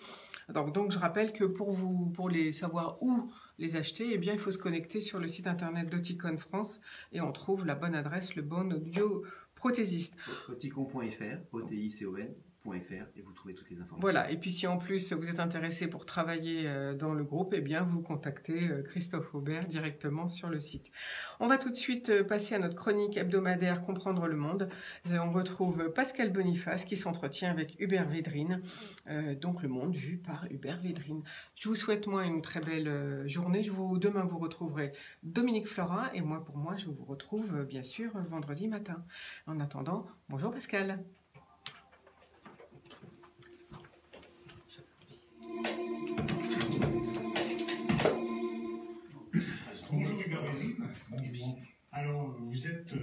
S2: Donc je rappelle que pour les savoir où les acheter, eh bien, il faut se connecter sur le site internet d'Oticon France et on trouve la bonne adresse, le bon audioprothésiste.
S1: Oticon.fr, OTICON.fr et vous trouvez toutes les informations.
S2: Voilà, et puis si en plus vous êtes intéressé pour travailler dans le groupe, eh bien vous contactez Christophe Aubert directement sur le site. On va tout de suite passer à notre chronique hebdomadaire Comprendre le monde. On retrouve Pascal Boniface qui s'entretient avec Hubert Védrine, donc le monde vu par Hubert Védrine. Je vous souhaite moi une très belle journée. Demain vous retrouverez Dominique Flora et moi je vous retrouve bien sûr vendredi matin. En attendant, bonjour Pascal.
S6: Bonjour Hubert Védrine. Alors, vous êtes